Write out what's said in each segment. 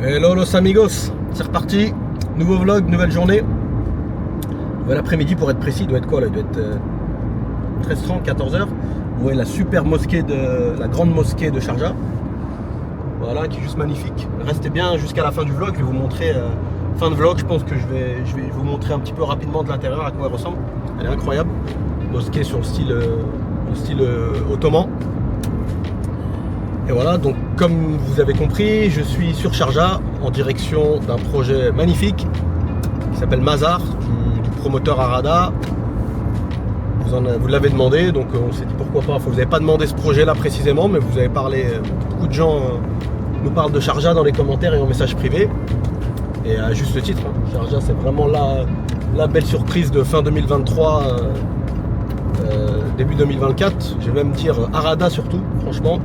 Hello los amigos, c'est reparti, nouveau vlog, nouvelle journée, nouvel après-midi pour être précis, il doit être quoi là, il doit être 13h30, 14h. Vous voyez la super mosquée la grande mosquée de Sharjah, voilà, qui est juste magnifique. Restez bien jusqu'à la fin du vlog, je vais vous montrer, fin de vlog, je pense que je vais vous montrer un petit peu rapidement de l'intérieur à quoi elle ressemble. Elle est incroyable, mosquée sur le style ottoman. Et voilà, donc comme vous avez compris, je suis sur Sharjah en direction d'un projet magnifique qui s'appelle Mazar, du promoteur Arada. Vous l'avez demandé, donc on s'est dit pourquoi pas. Vous n'avez pas demandé ce projet-là précisément, mais vous avez parlé, beaucoup de gens nous parlent de Sharjah dans les commentaires et en message privé. Et à juste titre, Sharjah c'est vraiment la belle surprise de fin 2023, début 2024. Je vais même dire Arada surtout, franchement.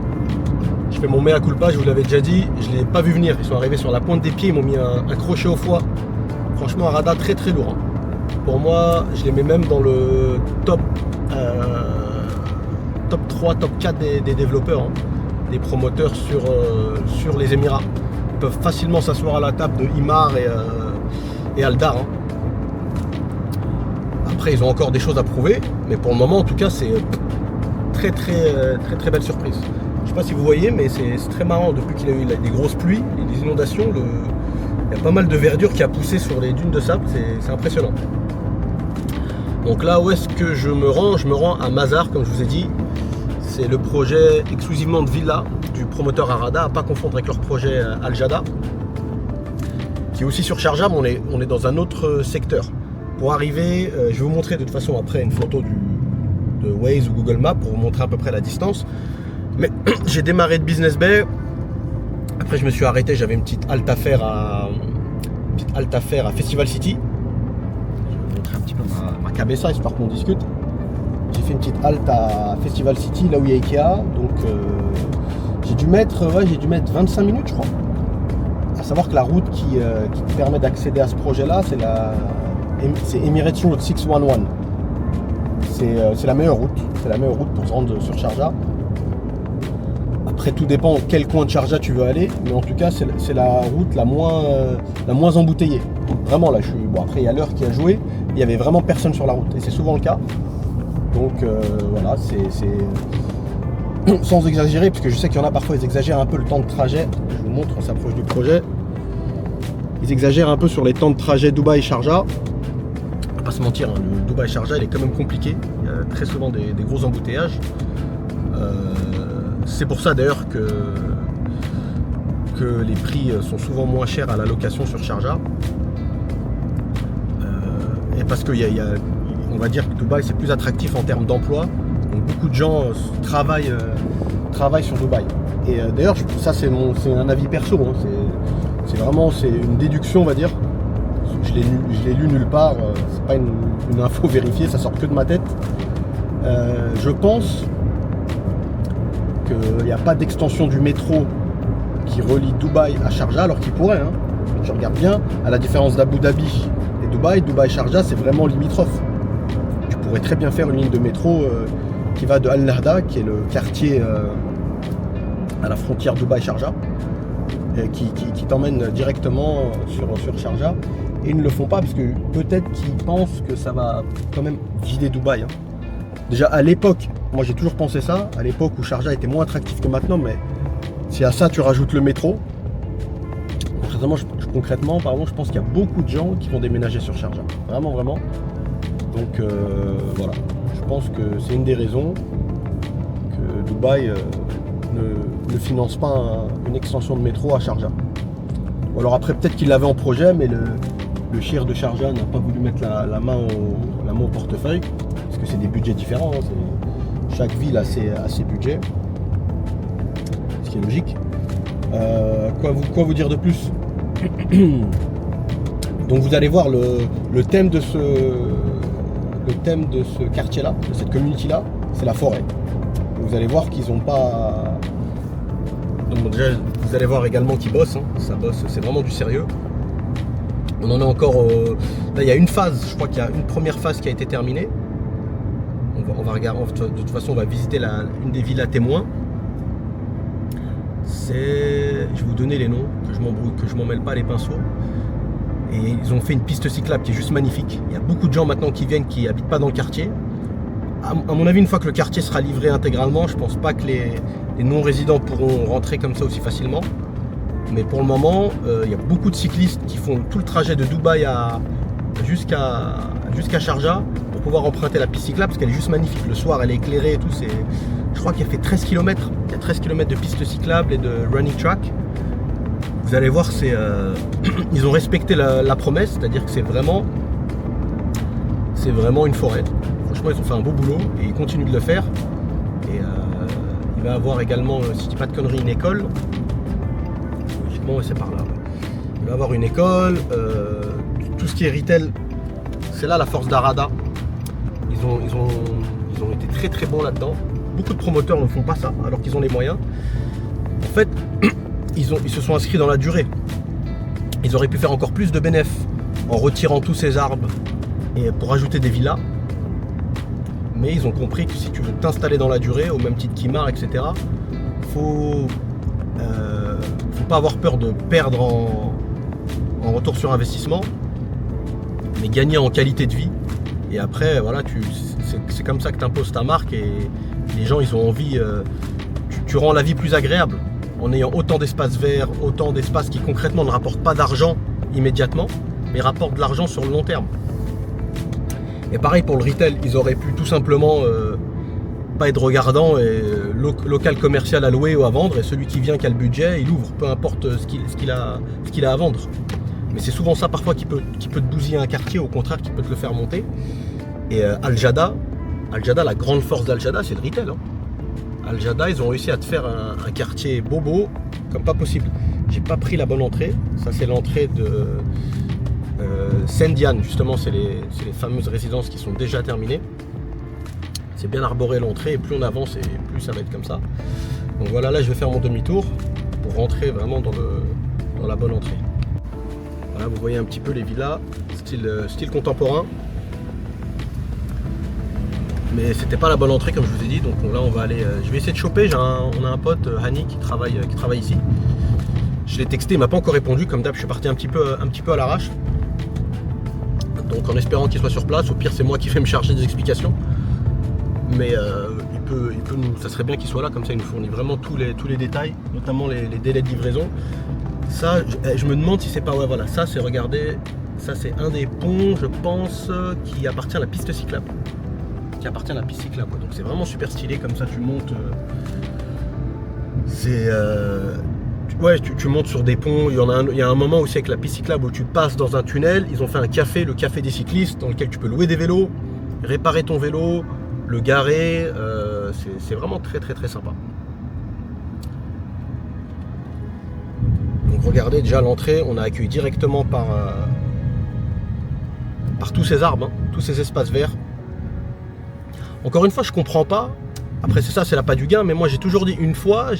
Je fais mon mea culpa, je vous l'avais déjà dit, je ne l'ai pas vu venir. Ils sont arrivés sur la pointe des pieds, ils m'ont mis un crochet au foie. Franchement, Arada très très lourd. Pour moi, je les mets même dans le top 3, top 4 des développeurs, des promoteurs sur les Émirats. Ils peuvent facilement s'asseoir à la table de Imar et Aldar. Après, ils ont encore des choses à prouver, mais pour le moment, en tout cas, c'est très belle surprise. Je ne sais pas si vous voyez, mais c'est très marrant. Depuis qu'il y a eu des grosses pluies et des inondations, il y a pas mal de verdure qui a poussé sur les dunes de sable. C'est impressionnant. Donc là, où est-ce que je me rends? Je me rends à Mazar, comme je vous ai dit. C'est le projet exclusivement de villa du promoteur Arada, à ne pas confondre avec leur projet Al Jada, qui est aussi sur Sharjah, mais on est dans un autre secteur. Pour arriver, je vais vous montrer de toute façon après une photo de Waze ou Google Maps pour vous montrer à peu près la distance. Mais j'ai démarré de Business Bay. Après, je me suis arrêté. J'avais une petite halte à faire à Festival City. Je vais vous montrer un petit peu ma cabessa, histoire qu'on discute. J'ai fait une petite halte à Festival City, là où il y a Ikea. Donc, j'ai dû mettre 25 minutes, je crois. À savoir que la route qui te permet d'accéder à ce projet-là, c'est Emirates Route 611. C'est la meilleure route. C'est la meilleure route pour se rendre sur Sharjah. Après, tout dépend quel coin de Sharjah tu veux aller, mais en tout cas, c'est la route la moins embouteillée. Vraiment, là, bon, après, il y a l'heure qui a joué, il n'y avait vraiment personne sur la route, et c'est souvent le cas. Donc, voilà, c'est sans exagérer, parce que je sais qu'il y en a parfois, ils exagèrent un peu le temps de trajet. Je vous montre, on s'approche du projet. Ils exagèrent un peu sur les temps de trajet Dubaï-Sharjah. On va pas se mentir, le Dubaï-Sharjah, il est quand même compliqué. Il y a très souvent des gros embouteillages. C'est pour ça d'ailleurs que les prix sont souvent moins chers à la location sur Sharjah. Et parce que on va dire que Dubaï c'est plus attractif en termes d'emploi. Donc beaucoup de gens travaillent sur Dubaï. Et d'ailleurs, ça c'est un avis perso. C'est une déduction, on va dire. Je l'ai lu nulle part. C'est pas une info vérifiée, ça sort que de ma tête. Je pense qu'il n'y a pas d'extension du métro qui relie Dubaï à Sharjah, alors qu'il pourrait. Je regarde bien, à la différence d'Abu Dhabi et Dubaï-Sharjah, c'est vraiment limitrophe. Tu pourrais très bien faire une ligne de métro qui va de Al Nahda, qui est le quartier à la frontière Dubaï-Sharjah, qui t'emmène directement sur Sharjah. Et ils ne le font pas parce que peut-être qu'ils pensent que ça va quand même vider Dubaï. Déjà à l'époque, moi j'ai toujours pensé ça, à l'époque où Sharjah était moins attractif que maintenant, mais si à ça tu rajoutes le métro, concrètement, je pense qu'il y a beaucoup de gens qui vont déménager sur Sharjah. Vraiment. Donc voilà, je pense que c'est une des raisons que Dubaï ne finance pas une extension de métro à Sharjah. Ou alors après peut-être qu'il l'avait en projet, mais le shir de Sharjah n'a pas voulu mettre la main au portefeuille. Parce que c'est des budgets différents, chaque ville a ses budgets, ce qui est logique. Quoi vous dire de plus? Donc vous allez voir le thème de ce quartier-là, de cette community-là, c'est la forêt. Vous allez voir qu'ils n'ont pas... Donc déjà, vous allez voir également qu'ils bossent, ça bosse, c'est vraiment du sérieux. On en est encore... Là, il y a une phase, je crois qu'il y a une première phase qui a été terminée. On va regarder, de toute façon on va visiter une des villas témoins. je vais vous donner les noms, que je m'en mêle pas les pinceaux. Et ils ont fait une piste cyclable qui est juste magnifique. Il y a beaucoup de gens maintenant qui viennent qui habitent pas dans le quartier. À mon avis, une fois que le quartier sera livré intégralement, je pense pas que les non-résidents pourront rentrer comme ça aussi facilement. Mais pour le moment, il y a beaucoup de cyclistes qui font tout le trajet de Dubaï jusqu'à Sharjah pour pouvoir emprunter la piste cyclable parce qu'elle est juste magnifique. Le soir, elle est éclairée et tout. Je crois qu'il y a fait 13 km. Il y a 13 km de piste cyclable et de running track. Vous allez voir, ils ont respecté la promesse, c'est-à-dire que c'est vraiment une forêt. Franchement, ils ont fait un beau boulot et ils continuent de le faire. Et il va y avoir également, si je dis pas de conneries, une école. Logiquement, c'est par là. Il va y avoir une école. Tout ce qui est retail, c'est là la force d'Arada. Ils ont été très très bons là-dedans. Beaucoup de promoteurs ne font pas ça alors qu'ils ont les moyens. En fait, ils se sont inscrits dans la durée. Ils auraient pu faire encore plus de bénéfices en retirant tous ces arbres et pour ajouter des villas. Mais ils ont compris que si tu veux t'installer dans la durée, au même titre qu'Imar, etc., faut pas avoir peur de perdre en retour sur investissement, mais gagner en qualité de vie. Et après, voilà, c'est comme ça que tu imposes ta marque et les gens, ils ont envie. Tu rends la vie plus agréable en ayant autant d'espaces verts, autant d'espaces qui concrètement ne rapportent pas d'argent immédiatement, mais rapportent de l'argent sur le long terme. Et pareil pour le retail, ils auraient pu tout simplement pas être regardants et local commercial à louer ou à vendre, et celui qui vient qui a le budget, il ouvre, peu importe ce qu'il a à vendre. Mais c'est souvent ça parfois qui peut te bousiller un quartier, au contraire qui peut te le faire monter. Et Al Jadda, la grande force d'Al Jadda, c'est le retail. Al Jadda, ils ont réussi à te faire un quartier bobo comme pas possible. J'ai pas pris la bonne entrée. Ça, c'est l'entrée de Sendian. Justement, c'est les fameuses résidences qui sont déjà terminées. C'est bien arboré l'entrée, et plus on avance et plus ça va être comme ça. Donc voilà, là je vais faire mon demi-tour pour rentrer vraiment dans la bonne entrée. Voilà, vous voyez un petit peu les villas, style contemporain. Mais c'était pas la bonne entrée comme je vous ai dit, donc là on va aller. Je vais essayer de choper. On a un pote, Hani, qui travaille ici. Je l'ai texté, il m'a pas encore répondu. Comme d'hab, je suis parti un petit peu à l'arrache. Donc en espérant qu'il soit sur place. Au pire, c'est moi qui vais me charger des explications. Mais ça serait bien qu'il soit là, comme ça il nous fournit vraiment tous les détails, notamment les délais de livraison. Ça, je me demande si c'est pas. Ouais, voilà, ça c'est, regardez, ça c'est un des ponts, je pense, qui appartient à la piste cyclable. Donc c'est vraiment super stylé, comme ça tu montes. Tu montes sur des ponts. Il y a un moment aussi avec la piste cyclable où tu passes dans un tunnel. Ils ont fait un café, le café des cyclistes, dans lequel tu peux louer des vélos, réparer ton vélo, le garer. C'est vraiment très très très sympa. Donc regardez, déjà à l'entrée, on a accueilli directement par tous ces arbres, tous ces espaces verts. Encore une fois, je comprends pas. Après, c'est l'appât du gain, mais moi j'ai toujours dit une fois,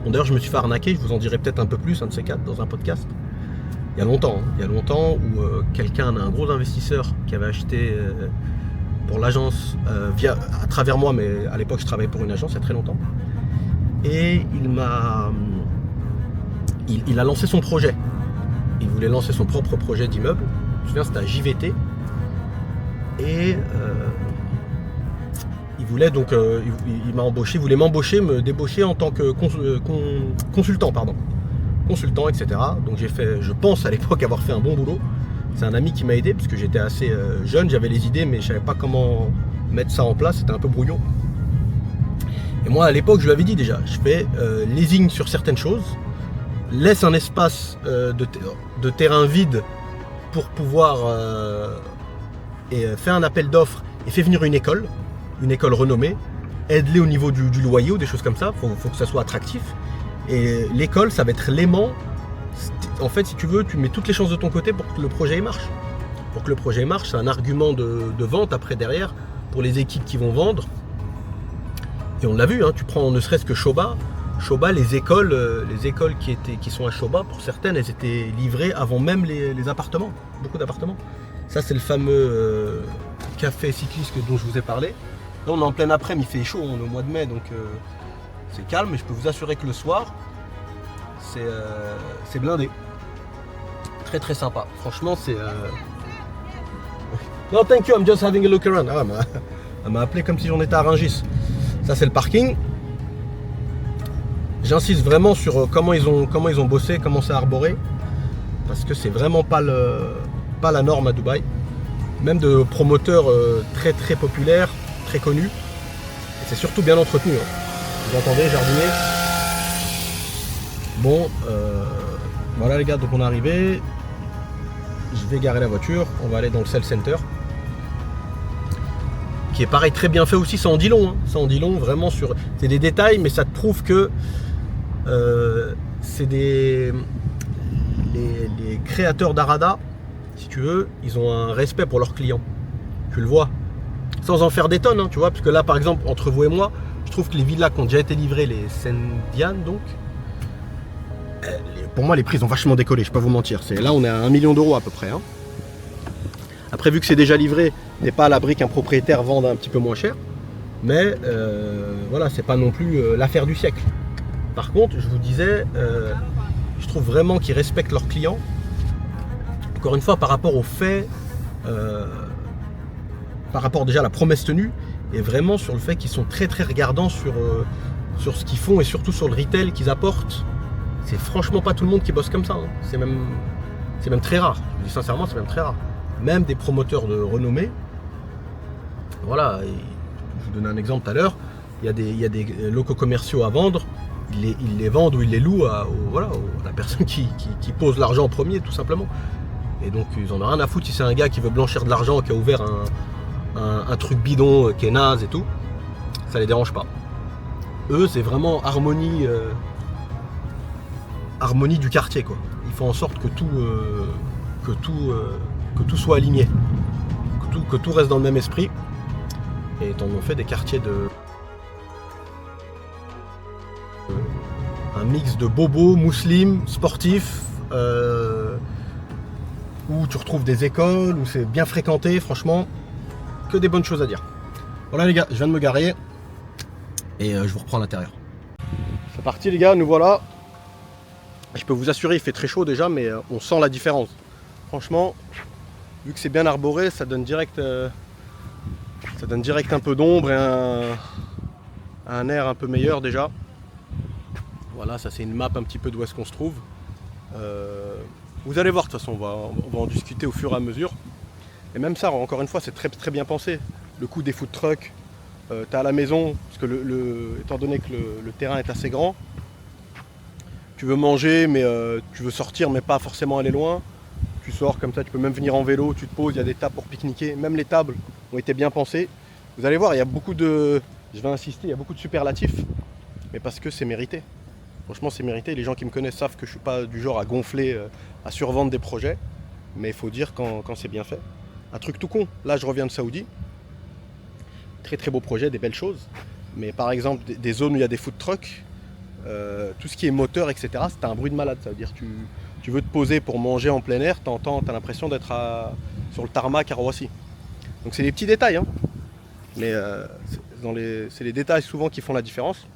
d'ailleurs je me suis fait arnaquer, je vous en dirai peut-être un peu plus, un de ces quatre, dans un podcast. Il y a longtemps où quelqu'un, un gros investisseur qui avait acheté pour l'agence, à travers moi, mais à l'époque je travaillais pour une agence il y a très longtemps. Et il a lancé son projet. Il voulait lancer son propre projet d'immeuble. Je me souviens, c'était à JVT. Et il voulait donc, il m'a embauché, il voulait m'embaucher, me débaucher en tant que consultant, etc. Donc j'ai fait, je pense à l'époque avoir fait un bon boulot. C'est un ami qui m'a aidé parce que j'étais assez jeune, j'avais les idées mais je savais pas comment mettre ça en place, c'était un peu brouillon. Et moi à l'époque je lui avais dit déjà, je fais leasing sur certaines choses, laisse un espace de terrain vide pour pouvoir faire un appel d'offres et fais venir une école renommée, aide-les au niveau du loyer ou des choses comme ça, faut que ça soit attractif. Et l'école, ça va être l'aimant. En fait, si tu veux, tu mets toutes les chances de ton côté pour que le projet marche. Pour que le projet marche, c'est un argument de vente après derrière pour les équipes qui vont vendre. Et on l'a vu, tu prends ne serait-ce que Shoba, les écoles qui sont à Shoba, pour certaines, elles étaient livrées avant même les appartements, beaucoup d'appartements. Ça, c'est le fameux café cycliste dont je vous ai parlé. Là, on est en plein après-midi, il fait chaud, on est au mois de mai, donc c'est calme. Mais je peux vous assurer que le soir, c'est blindé. Très très sympa. Franchement, c'est... No, thank you, I'm just having a look around. Ah, elle m'a appelé comme si j'en étais à Rungis. Ça, c'est le parking. J'insiste vraiment sur comment ils ont bossé, comment c'est arboré. Parce que c'est vraiment pas la norme à Dubaï. Même de promoteurs très très populaires, très connus. Et c'est surtout bien entretenu. Hein. Vous entendez, jardinier. Bon, voilà les gars, donc on est arrivé. Je vais garer la voiture, on va aller dans le sales center. Qui est pareil, très bien fait aussi, ça en dit long. Hein. Ça en dit long, vraiment sur... C'est des détails, mais ça te prouve que c'est les créateurs d'Arada, si tu veux, ils ont un respect pour leurs clients. Tu le vois. Sans en faire des tonnes, hein, tu vois. Parce que là, par exemple, entre vous et moi, je trouve que les villas qui ont déjà été livrées, les Sendian, donc, pour moi, les prix ont vachement décollé, je ne vais pas vous mentir. Là, on est à 1 million d'euros à peu près. Hein. Après, vu que c'est déjà livré, n'est pas à l'abri qu'un propriétaire vende un petit peu moins cher. Mais voilà, c'est pas non plus l'affaire du siècle. Par contre, je vous disais, je trouve vraiment qu'ils respectent leurs clients. Encore une fois, par rapport au fait, par rapport déjà à la promesse tenue, et vraiment sur le fait qu'ils sont très très regardants sur ce qu'ils font et surtout sur le retail qu'ils apportent. C'est franchement pas tout le monde qui bosse comme ça. Hein. C'est même très rare. Je dis sincèrement, c'est même très rare. Même des promoteurs de renommée. Voilà, et je vous donne un exemple tout à l'heure. Il y a des locaux commerciaux à vendre. Ils les vendent ou ils les louent à la personne qui pose l'argent en premier, tout simplement. Et donc ils en ont rien à foutre si c'est un gars qui veut blanchir de l'argent, qui a ouvert un truc bidon qui est naze et tout. Ça les dérange pas. Eux, c'est vraiment harmonie du quartier, quoi. Ils font en sorte que tout soit aligné, que tout reste dans le même esprit. Et on fait des quartiers un mix de bobos, musulmans, sportifs, où tu retrouves des écoles, où c'est bien fréquenté, franchement, que des bonnes choses à dire. Voilà les gars, je viens de me garer et je vous reprends à l'intérieur. C'est parti les gars, nous voilà. Je peux vous assurer, il fait très chaud déjà, mais on sent la différence. Franchement, vu que c'est bien arboré, ça donne direct un peu d'ombre et un air un peu meilleur déjà. Voilà, ça c'est une map un petit peu d'où est-ce qu'on se trouve. Vous allez voir, de toute façon, on va en discuter au fur et à mesure. Et même ça, encore une fois, c'est très, très bien pensé. Le coût des food trucks, tu es à la maison, parce que étant donné que le terrain est assez grand, tu veux manger, mais tu veux sortir, mais pas forcément aller loin. Tu sors comme ça, tu peux même venir en vélo, tu te poses, il y a des tables pour pique-niquer. Même les tables ont été bien pensées. Vous allez voir, il y a beaucoup de... Je vais insister, il y a beaucoup de superlatifs, mais parce que c'est mérité. Franchement, c'est mérité. Les gens qui me connaissent savent que je ne suis pas du genre à gonfler, à survendre des projets. Mais il faut dire quand c'est bien fait. Un truc tout con. Là, je reviens de Saoudi. Très très beau projet, des belles choses. Mais par exemple, des zones où il y a des food trucks, tout ce qui est moteur, etc., c'est un bruit de malade. Ça veut dire tu veux te poser pour manger en plein air, t'as l'impression d'être sur le tarmac à Roissy. Donc c'est des petits détails. Hein. Mais c'est les détails souvent qui font la différence.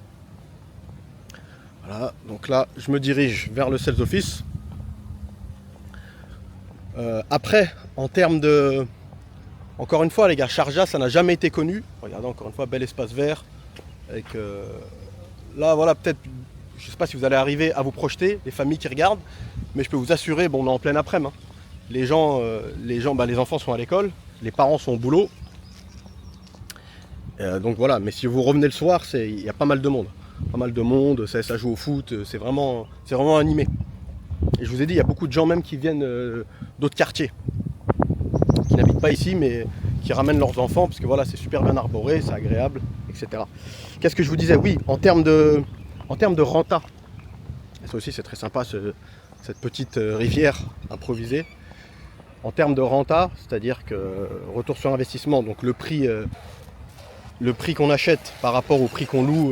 Voilà, donc là, je me dirige vers le sales office. Après, en termes de... Encore une fois, les gars, Sharjah, ça n'a jamais été connu. Regardez, encore une fois, bel espace vert. Avec, là, voilà, peut-être, je ne sais pas si vous allez arriver à vous projeter, les familles qui regardent, mais je peux vous assurer, bon, on est en pleine après-midi. Hein. Les enfants sont à l'école, les parents sont au boulot. Donc voilà, mais si vous revenez le soir, il y a pas mal de monde. Pas mal de monde, ça joue au foot, c'est vraiment animé. Et je vous ai dit, il y a beaucoup de gens même qui viennent d'autres quartiers, qui n'habitent pas ici, mais qui ramènent leurs enfants, parce que voilà, c'est super bien arboré, c'est agréable, etc. Qu'est-ce que je vous disais? Oui, en termes de renta, et ça aussi c'est très sympa, cette petite rivière improvisée. En termes de renta, c'est-à-dire que retour sur investissement, donc le prix qu'on achète par rapport au prix qu'on loue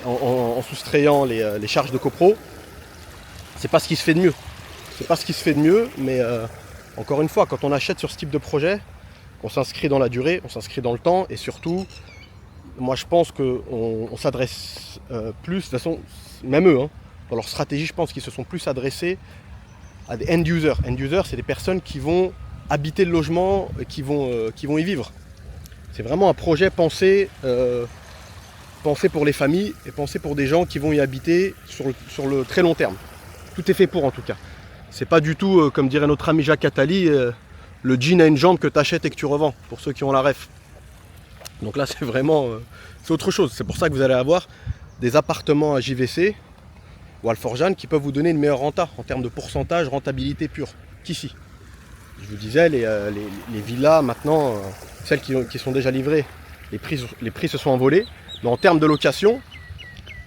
en soustrayant les charges de copro, c'est pas ce qui se fait de mieux. C'est pas ce qui se fait de mieux, mais encore une fois, quand on achète sur ce type de projet, on s'inscrit dans la durée, on s'inscrit dans le temps, et surtout, moi je pense qu'on s'adresse plus, de toute façon, même eux, hein, dans leur stratégie, je pense qu'ils se sont plus adressés à des end users. End users, c'est des personnes qui vont habiter le logement, qui vont y vivre. C'est vraiment un projet pensé pour les familles et pensé pour des gens qui vont y habiter sur le très long terme. Tout est fait pour, en tout cas. C'est pas du tout, comme dirait notre ami Jacques Attali, le jean à une jambe que tu achètes et que tu revends, pour ceux qui ont la ref. Donc là, c'est vraiment c'est autre chose. C'est pour ça que vous allez avoir des appartements à JVC ou Alforjan qui peuvent vous donner une meilleure renta en termes de pourcentage, rentabilité pure qu'ici. Je vous disais, les villas maintenant, celles qui sont déjà livrées, les prix se sont envolés. Mais en termes de location,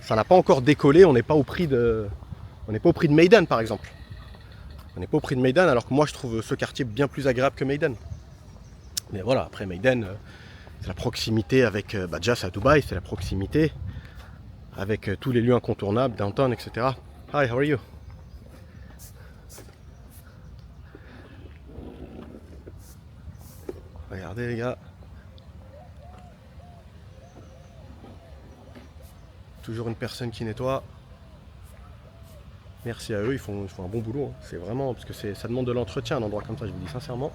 ça n'a pas encore décollé. On n'est pas au prix de Meydan, par exemple. On n'est pas au prix de Meydan, alors que moi je trouve ce quartier bien plus agréable que Meydan. Mais voilà, après Meydan, c'est la proximité avec déjà c'est à Dubaï, c'est la proximité avec tous les lieux incontournables, downtown, etc. Hi, how are you? Regardez les gars. Toujours une personne qui nettoie. Merci à eux, ils font un bon boulot. Hein. C'est vraiment, parce que ça demande de l'entretien, un endroit comme ça, je vous dis sincèrement.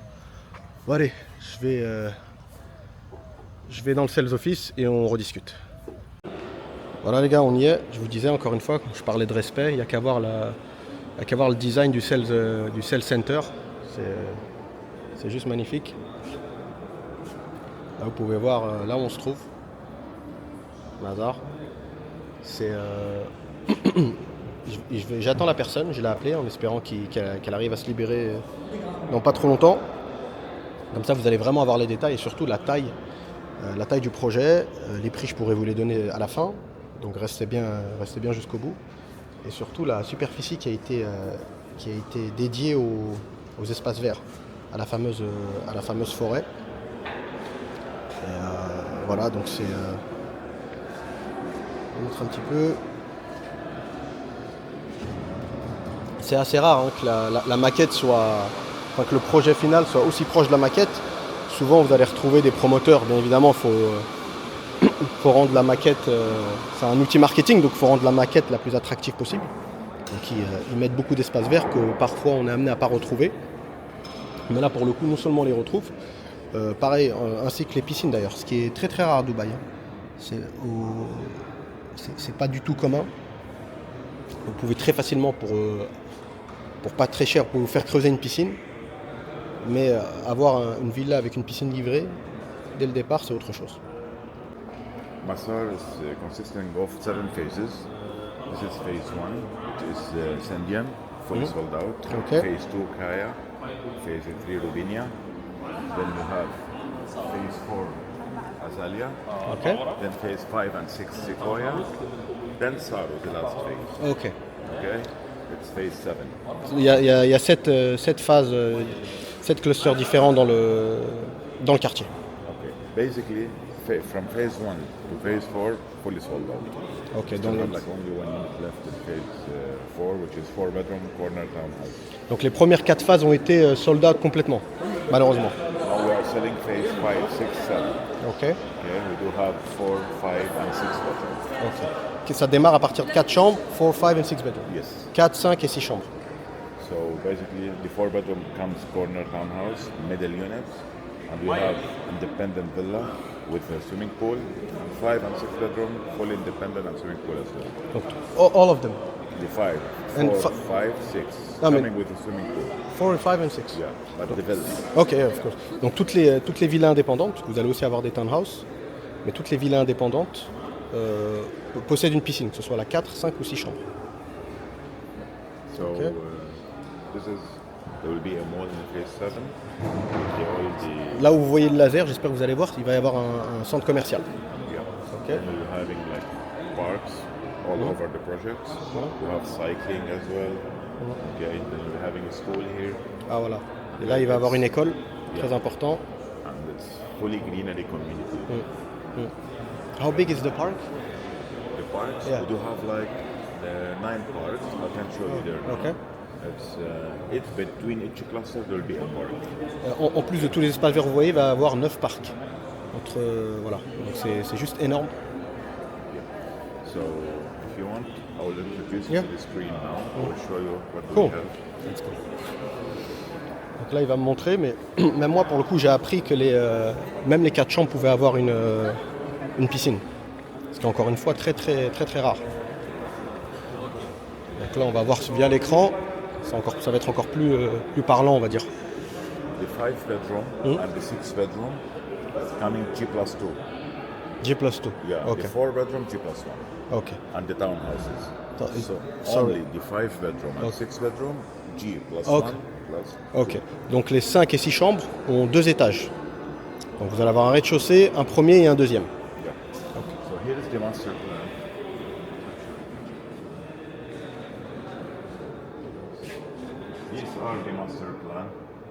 Bon allez, je vais dans le sales office et on rediscute. Voilà les gars, on y est. Je vous disais encore une fois, quand je parlais de respect, il n'y a qu'à voir le design du sales center. C'est juste magnifique. Là vous pouvez voir là où on se trouve. Mazar. C'est j'attends la personne, je l'ai appelée en espérant qu'elle arrive à se libérer dans pas trop longtemps. Comme ça vous allez vraiment avoir les détails et surtout la taille du projet. Les prix je pourrais vous les donner à la fin, donc restez bien jusqu'au bout. Et surtout la superficie qui a été dédiée aux espaces verts, à la fameuse forêt. Et voilà, donc c'est... on montre un petit peu. C'est assez rare hein, que la maquette que le projet final soit aussi proche de la maquette. Souvent vous allez retrouver des promoteurs, bien évidemment faut rendre la maquette, c'est un outil marketing, donc il faut rendre la maquette la plus attractive possible. Donc ils mettent beaucoup d'espaces verts que parfois on est amené à ne pas retrouver. Mais là pour le coup non seulement on les retrouve, pareil, ainsi que les piscines d'ailleurs, ce qui est très très rare à Dubaï. C'est pas du tout commun. Vous pouvez très facilement, pour pas très cher, vous faire creuser une piscine. Mais avoir une villa avec une piscine livrée, dès le départ, c'est autre chose. Masar is consisting of 7 phases. This is phase 1, which is Sandian, fully sold out. Okay. Phase 2, Kaya. Phase 3, Rubinia. Then you have phase 4, Azalea. Okay. Then phase 5 and 6, Sequoia. Then Saru, the last phase. Ok. Okay? It's phase 7. Il y a 7 phases, 7 clusters différents dans le quartier. Okay. Basically, from phase 1 to phase 4, fully sold out. Ok, Still donc, have like only 1 unit left in phase 4, which is 4 bedroom corner townhouse. donc les premières 4 phases ont été sold out complètement, malheureusement. Now we are selling phase 5, 6, 7. Ok. Okay, we do have 4, 5 and 6 bedrooms. Ok. Ça démarre à partir de 4 chambres, 4, 5 and 6 bedrooms. Yes. 4, 5 et 6 chambres. So basically the 4 bedroom comes corner townhouse, middle unit, and we have independent villa with a swimming pool, 5 and 6 bedroom, fully independent and swimming pool as well. Donc, all of them. The 5, And 4, 5, 6, I mean- coming with a swimming pool. 4 and 5 and 6. Yeah, but the villa. Ok, of course. Donc toutes les villas indépendantes, vous allez aussi avoir des townhouses, mais toutes les villas indépendantes possèdent une piscine, que ce soit la 4, 5 ou 6 chambres. So Okay. there will be a mall in phase 7. Là où vous voyez le laser, j'espère que vous allez voir, il va y avoir un centre commercial. Yeah. Okay. And we're having like parks all over the project. We have cycling as well. Okay. Then we're having a school here, Ah voilà. Et là, il va y avoir une école, très important. and it's fully greenery community. How big is the park? The parks, Yeah. we do have like 9 parks. I can show you there. Okay. It's between each cluster there will be a park. En plus de tous les espaces verts, vous voyez, il va y avoir 9 parcs. Voilà. Donc c'est juste énorme. So if you want, I will introduce Yeah. you to the screen now. I will show you what Cool. we have. Let's go. Donc là, il va me montrer, mais même moi, pour le coup, j'ai appris que même les 4 chambres pouvaient avoir une piscine. Ce qui est encore une fois très rare. Donc là, on va voir via l'écran. Ça va être encore plus parlant, on va dire. The 5 bedroom and the 6 bedroom coming G+2. G+2. Yeah. Okay. The 4 bedroom G+1. Ok. And the townhouses. So sorry. only the 5 bedroom and 6 bedroom G+1 Okay. plus. Ok. Donc les 5 et 6 chambres ont 2 étages. Donc vous allez avoir un rez-de-chaussée, un premier et un deuxième. Yeah. So here is the master plan. These are the master plan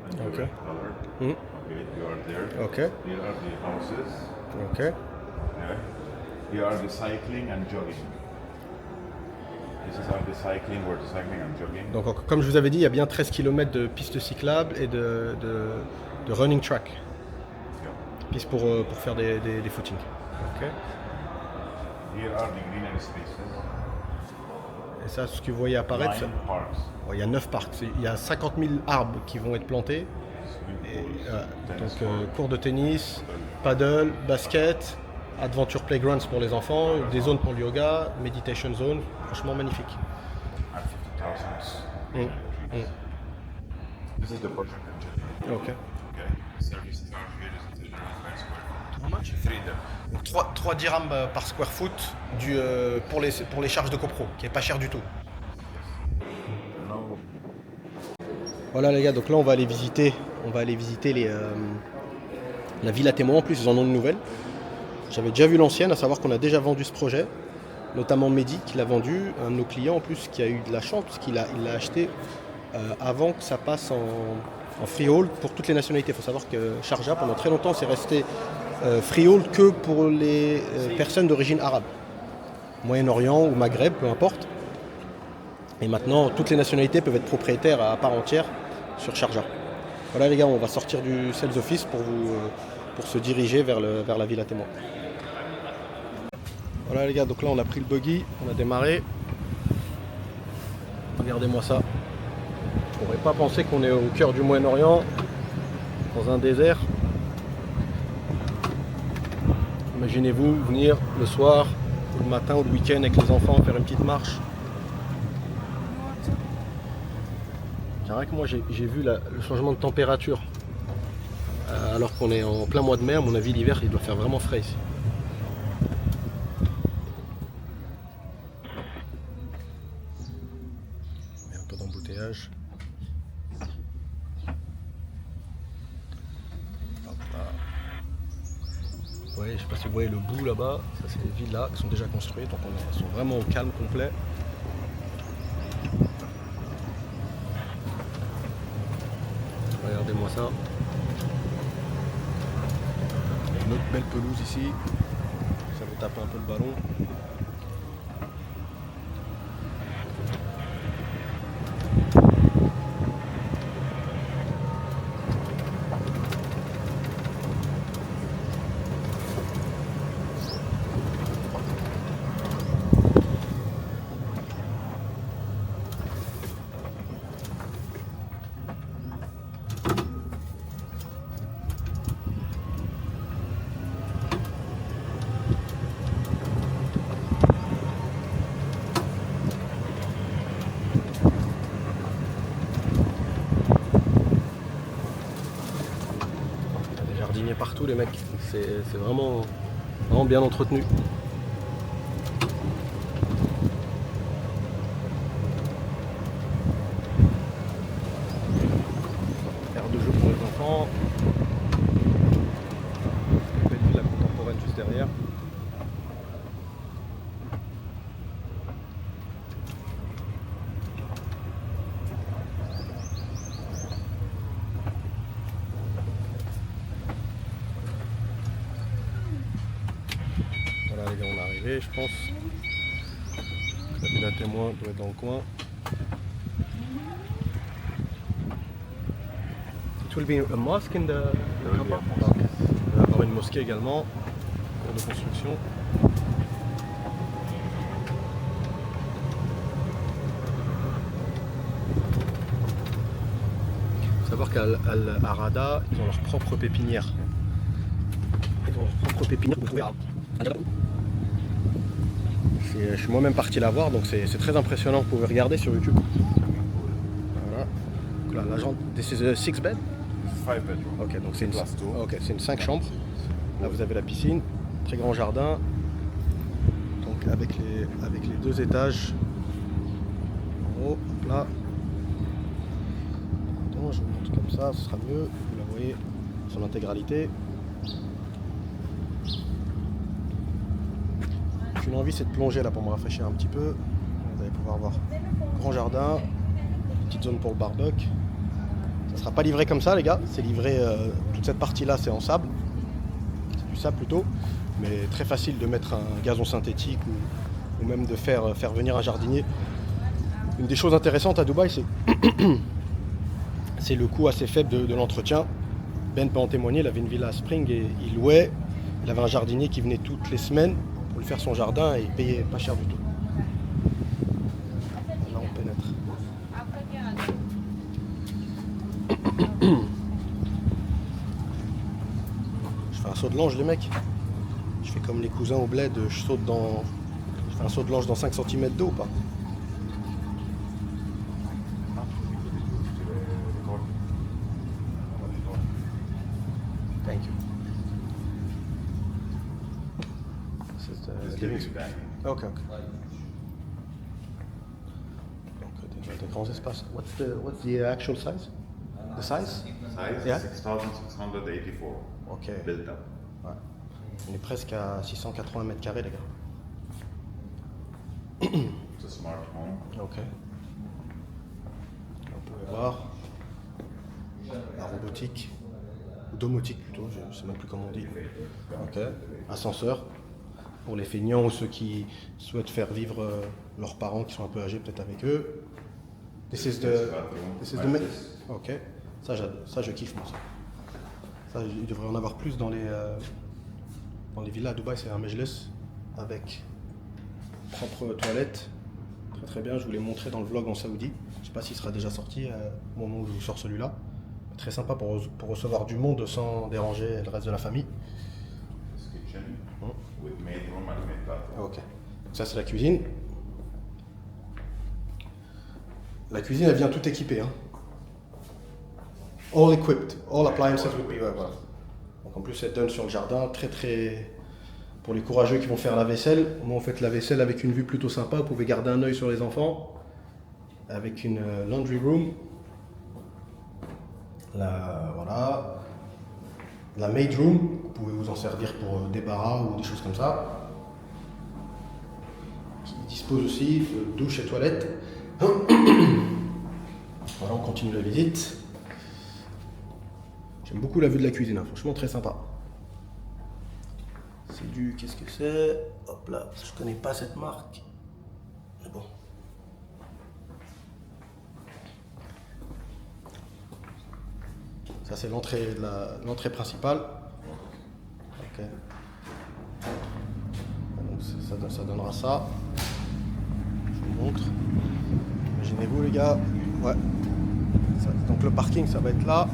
and the Okay. red color. Mm. Okay, you are there. Ok. Here are the houses. Ok. Okay. Here are the cycling and jogging. This is how the cycling or the cycling and jogging. Donc comme je vous avais dit, il y a bien 13 km de pistes cyclables et de running track. Yeah. Pistes pour faire des footings. Ok. Here are the greenery spaces. Et ça, ce que vous voyez apparaître, 9 parks. il y a 9 parcs. Il y a 50 000 arbres qui vont être plantés. Swimming pools, tennis Donc court. cours de tennis, paddle, basket, adventure playgrounds pour les enfants, des zones pour le yoga, meditation zone. Franchement magnifique. And 50,000 Mm. trees. This is the project engine. Ok. Okay. Service charge here is 3 dirhams per square foot. How much? 3 dirhams. Donc 3 dirhams par square foot pour les charges de copro, qui est pas cher du tout. No. Voilà les gars, donc là on va aller visiter la ville à témoins. En plus ils en ont une nouvelle. J'avais déjà vu l'ancienne, à savoir qu'on a déjà vendu ce projet, notamment Mehdi qui l'a vendu, un de nos clients en plus qui a eu de la chance parce qu'il l'a acheté avant que ça passe en freehold pour toutes les nationalités. Il faut savoir que Sharjah pendant très longtemps c'est resté freehold que pour les personnes d'origine arabe, Moyen-Orient ou Maghreb, peu importe. Et maintenant toutes les nationalités peuvent être propriétaires à part entière sur Sharjah. Voilà les gars, on va sortir du sales office pour se diriger vers la ville à témoins. Voilà les gars, donc là on a pris le buggy, on a démarré. Regardez-moi ça. On n'aurait pas pensé qu'on est au cœur du Moyen-Orient, dans un désert. Imaginez-vous venir le soir, ou le matin ou le week-end avec les enfants, faire une petite marche. C'est vrai que moi j'ai vu le changement de température. Alors qu'on est en plein mois de mai, à mon avis l'hiver il doit faire vraiment frais ici. Il y a un peu d'embouteillage. Hop là. Ouais, je sais pas si vous voyez le bout là-bas, ça c'est les villas qui sont déjà construites, donc elles sont vraiment au calme complet. Regardez-moi ça. Une autre belle pelouse ici. Ça va taper un peu le ballon. Partout les mecs, c'est vraiment bien entretenu. Aire de jeu pour les enfants. Belle villa contemporaine juste derrière. Voilà les gars, on est arrivé, je pense. La ville à témoins doit être dans le coin. It will be a mosque in the will be a okay. mosque. Il va y avoir une mosquée également, cours de construction. faut savoir qu'à Al Arada, ils ont leur propre pépinière. Ils ont leur propre pépinière. Je suis moi-même parti la voir, donc c'est très impressionnant. Vous pouvez regarder sur YouTube. Voilà. Donc là, la jambe, this is a 6 bed. 5 bedroom. Ok, donc c'est une, Plus two. okay, c'est une 5 chambres. Là, vous avez la piscine, très grand jardin. Donc avec les 2 étages. En haut, hop là. Attends, je vous montre comme ça, ce sera mieux. Vous la voyez sur l'intégralité. J'ai une envie, c'est de plonger là pour me rafraîchir un petit peu. Vous allez pouvoir voir. Grand jardin, petite zone pour le barbecue. Ça ne sera pas livré comme ça, les gars. C'est livré, toute cette partie-là, c'est en sable. C'est du sable plutôt. Mais très facile de mettre un gazon synthétique ou même de faire venir un jardinier. Une des choses intéressantes à Dubaï, c'est le coût assez faible de l'entretien. Ben peut en témoigner, il avait une villa à Spring et il louait. Il avait un jardinier qui venait toutes les semaines pour lui faire son jardin et il payait pas cher du tout. Là on pénètre. Je fais un saut de l'ange les mecs. Je fais comme les cousins au bled, je fais un saut de l'ange dans 5 cm d'eau ou pas? Thank you. This is the living space. Ok. Donc des grands espaces. What's the actual size? The size? Size Yeah. 6,684. Ok. Built up. Ouais. On est presque à 680 mètres carrés les gars. It's a smart home. Ok. Vous pouvez voir la robotique, ou domotique plutôt, je ne sais même plus comment on dit. Ok. Ascenseur pour les feignants ou ceux qui souhaitent faire vivre leurs parents qui sont un peu âgés peut-être avec eux. This is the ok. Ça je kiffe moi ça. Ça il devrait en avoir plus dans les villas à Dubaï, c'est un mejlis avec propre toilette. Très très bien, je vous l'ai montré dans le vlog en Saoudi. Je ne sais pas s'il sera déjà sorti au moment où je vous sors celui-là. Très sympa pour recevoir du monde sans déranger le reste de la famille. This kitchen with maid room and maid bathroom. Ok. Ça c'est la cuisine. La cuisine elle vient tout équipée. Hein. All equipped, all appliances with me. Ouais, voilà. Donc en plus elle donne sur le jardin, très très. Pour les courageux qui vont faire la vaisselle, moi on fait la vaisselle avec une vue plutôt sympa, vous pouvez garder un œil sur les enfants. Avec une laundry room. Voilà. La maid room, vous pouvez vous en servir pour débarras ou des choses comme ça. Qui dispose aussi de douche et toilette. Voilà, on continue la visite. J'aime beaucoup la vue de la cuisine, hein. Franchement très sympa. C'est du... Qu'est-ce que c'est? Hop là, je connais pas cette marque. Mais bon. Ça c'est l'entrée principale. Ok. Donc ça donnera ça. Je vous montre. Imaginez-vous les gars. Ouais. Donc le parking ça va être là.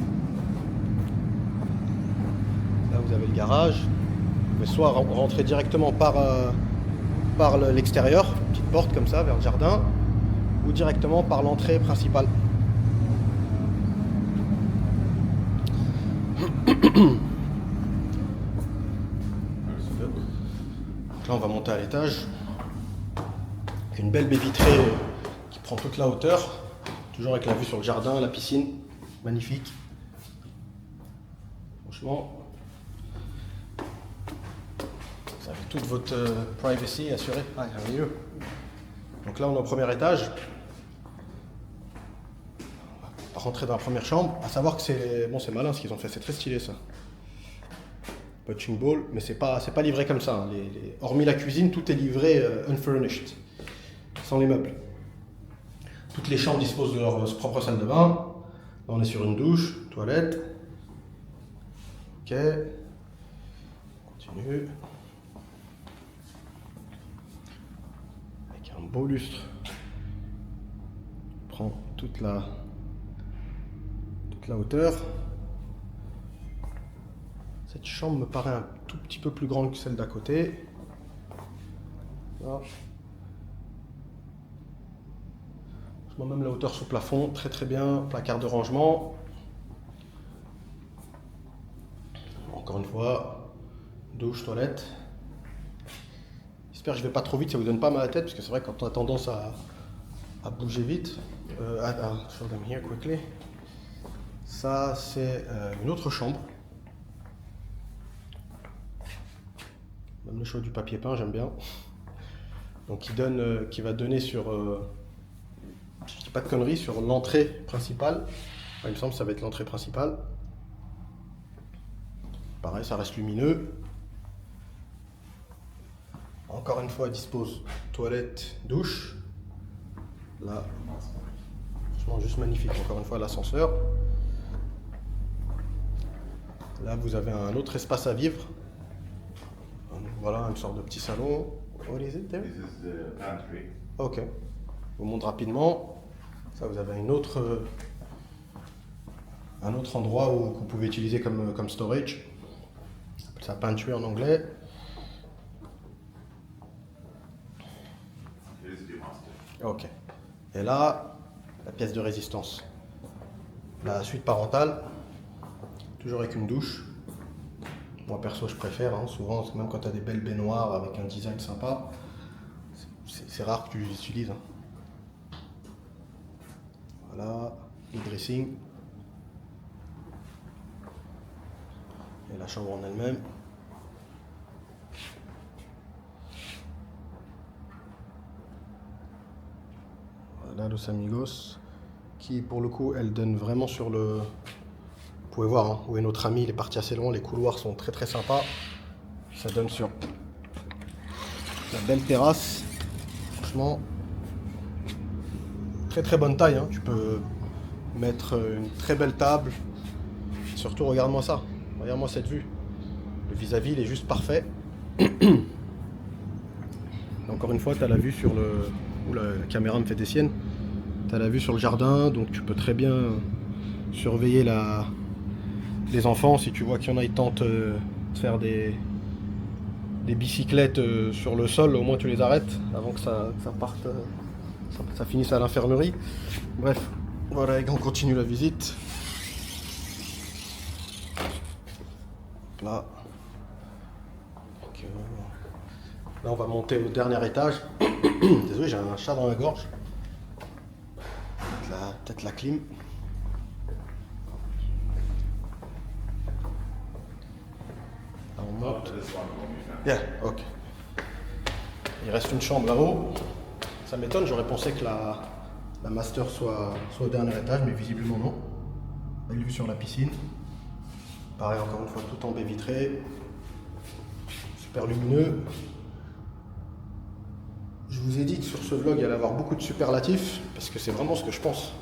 Là vous avez le garage. Vous pouvez soit rentrer directement par l'extérieur, petite porte comme ça vers le jardin, ou directement par l'entrée principale. Donc là on va monter à l'étage. Avec une belle baie vitrée qui prend toute la hauteur. Toujours avec la vue sur le jardin, la piscine. Magnifique. Franchement. Vous avez toute votre privacy assurée. Ah, il y a mieux. Donc là on est au premier étage. On va rentrer dans la première chambre. À savoir que c'est malin ce qu'ils ont fait, c'est très stylé ça. Punching ball, mais c'est pas livré comme ça. Hein. Hormis la cuisine, tout est livré unfurnished, sans les meubles. Toutes les chambres disposent de leur propre salle de bain. Là, on est sur une douche, toilette. Ok. On continue. Avec un beau lustre. On prend toute la toute la hauteur. Cette chambre me paraît un tout petit peu plus grande que celle d'à côté. Là. Je vois même la hauteur sous plafond, très très bien, placard de rangement. Encore une fois, douche, toilette. J'espère que je vais pas trop vite, ça vous donne pas mal à la tête, parce que c'est vrai que quand on a tendance à bouger vite. Show them here quickly. Ça c'est une autre chambre. Même le choix du papier peint, j'aime bien. Donc qui va donner sur, je dis pas de conneries, sur l'entrée principale. Enfin, il me semble que ça va être l'entrée principale. Pareil, ça reste lumineux. Encore une fois, elle dispose toilette, douche. Là, franchement, juste magnifique. Encore une fois, l'ascenseur. Là, vous avez un autre espace à vivre. Voilà, une sorte de petit salon. What is it there? This is the pantry. Ok. Je vous montre rapidement. Ça, vous avez un autre endroit où vous pouvez utiliser comme storage. On appelle ça pantry en anglais. Here is the master. Ok. Et là, la pièce de résistance. La suite parentale, toujours avec une douche. Moi perso, je préfère, hein. Souvent, même quand tu as des belles baignoires avec un design sympa, c'est rare que tu les utilises. Hein. Voilà, le dressing. Et la chambre en elle-même. Voilà, Los Amigos, qui pour le coup, elle donne vraiment sur le... Vous pouvez voir, hein, où est notre ami, il est parti assez loin, les couloirs sont très très sympas. Ça donne sur la belle terrasse. Franchement, très très bonne taille, hein. Tu peux mettre une très belle table. Surtout, regarde-moi ça, regarde-moi cette vue. Le vis-à-vis, il est juste parfait. Encore une fois, tu as la vue sur le... Ouh, la caméra me fait des siennes. Tu as la vue sur le jardin, donc tu peux très bien surveiller les enfants. Si tu vois qu'il y en a, ils tentent de faire des bicyclettes sur le sol, au moins tu les arrêtes avant que ça parte, ça finisse à l'infirmerie. Bref, voilà, on continue la visite. Là. Donc, là, on va monter au dernier étage. Désolé, j'ai un chat dans la gorge. Peut-être la clim. Là, on monte. Yeah, ok. Il reste une chambre là-haut. Ça m'étonne, j'aurais pensé que la master soit au dernier étage, mais visiblement non. Belle vue sur la piscine. Pareil, encore une fois, tout en baie vitrée. Super lumineux. Je vous ai dit que sur ce vlog, il allait avoir beaucoup de superlatifs, parce que c'est vraiment ce que je pense.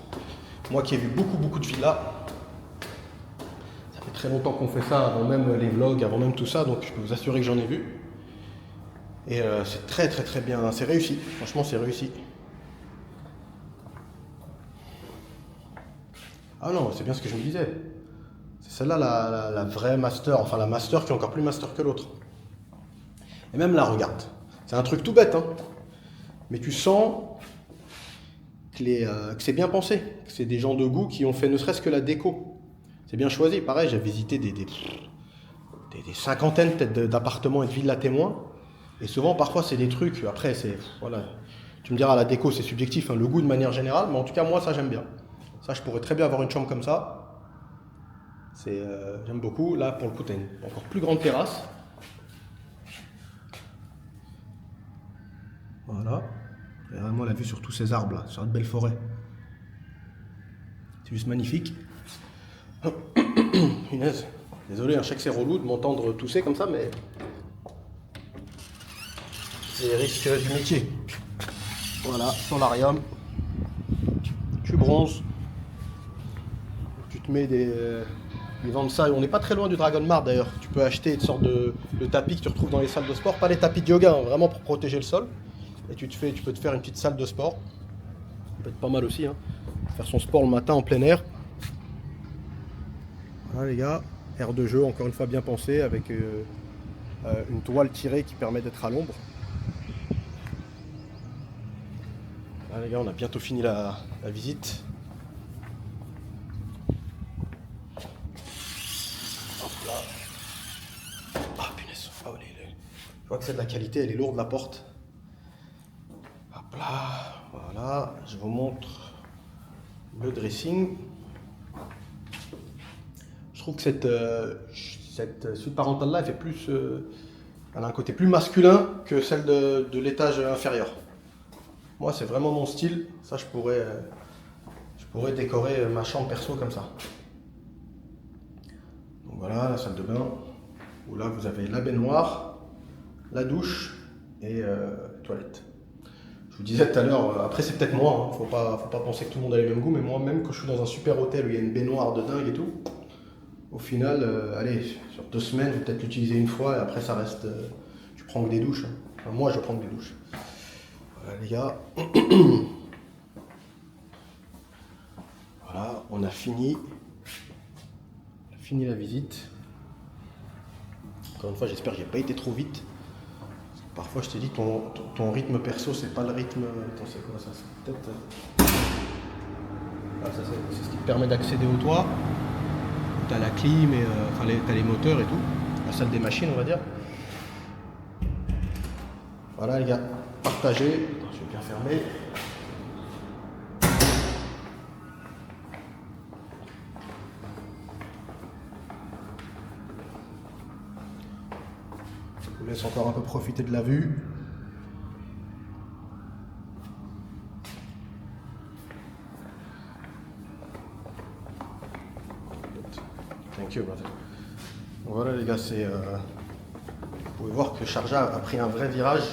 Moi qui ai vu beaucoup de villas, ça fait très longtemps qu'on fait ça, avant même les vlogs, avant même tout ça, donc je peux vous assurer que j'en ai vu. Et c'est très bien, c'est réussi, franchement c'est réussi. Ah non, c'est bien ce que je me disais. C'est celle-là la vraie master, enfin la master qui est encore plus master que l'autre. Et même là, regarde, c'est un truc tout bête, hein. Mais tu sens que c'est bien pensé, que c'est des gens de goût qui ont fait ne serait-ce que la déco. C'est bien choisi. Pareil, j'ai visité des cinquantaines peut-être d'appartements et de villas témoins. Et souvent, parfois, c'est des trucs. Après, c'est voilà. Tu me diras, la déco, c'est subjectif, hein, le goût de manière générale. Mais en tout cas, moi, ça, j'aime bien. Ça, je pourrais très bien avoir une chambre comme ça. J'aime beaucoup. Là, pour le coup, tu as une encore plus grande terrasse. Voilà. Et vraiment la vue sur tous ces arbres là, sur une belle forêt. C'est juste magnifique. Punaise. Désolé, je sais que c'est relou de m'entendre tousser comme ça, mais c'est les risques du métier. Voilà, solarium. Tu bronzes. Tu te mets ils vendent ça. On n'est pas très loin du Dragon Mart d'ailleurs. Tu peux acheter une sorte de tapis que tu retrouves dans les salles de sport. Pas les tapis de yoga, hein, vraiment pour protéger le sol. Et tu peux te faire une petite salle de sport. Ça peut être pas mal aussi, hein. Faire son sport le matin en plein air. Voilà les gars, aire de jeu encore une fois bien pensé avec une toile tirée qui permet d'être à l'ombre. Voilà les gars, on a bientôt fini la visite. Hop là. Ah punaise, je vois que c'est de la qualité, elle est lourde la porte. Hop là, voilà, je vous montre le dressing. Je trouve que cette suite parentale là, elle fait plus, elle a un côté plus masculin que celle de l'étage inférieur. Moi, c'est vraiment mon style. Ça, je pourrais décorer ma chambre perso comme ça. Donc voilà, la salle de bain où là vous avez la baignoire, la douche et toilette. Je vous disais tout à l'heure, après c'est peut-être moi, hein, faut pas penser que tout le monde a les mêmes goûts, mais moi même quand je suis dans un super hôtel où il y a une baignoire de dingue et tout, au final, allez, sur 2 semaines, je vais peut-être l'utiliser une fois et après ça reste, tu prends que des douches. Hein. Enfin, moi je prends que des douches. Voilà les gars. Voilà, on a fini la visite. Encore une fois, j'espère que j'ai pas été trop vite. Parfois, je t'ai dit, ton rythme perso, c'est pas le rythme. Attends, c'est quoi ça? C'est peut-être. Ah, ça, c'est ce qui te permet d'accéder au toit. T'as la clim, et, enfin, t'as les moteurs et tout. La salle des machines, on va dire. Voilà, les gars, partagez. Attends, je vais bien fermer. Je vous laisse encore un peu profiter de la vue. Thank you, brother. Donc voilà les gars, c'est vous pouvez voir que Sharjah a pris un vrai virage.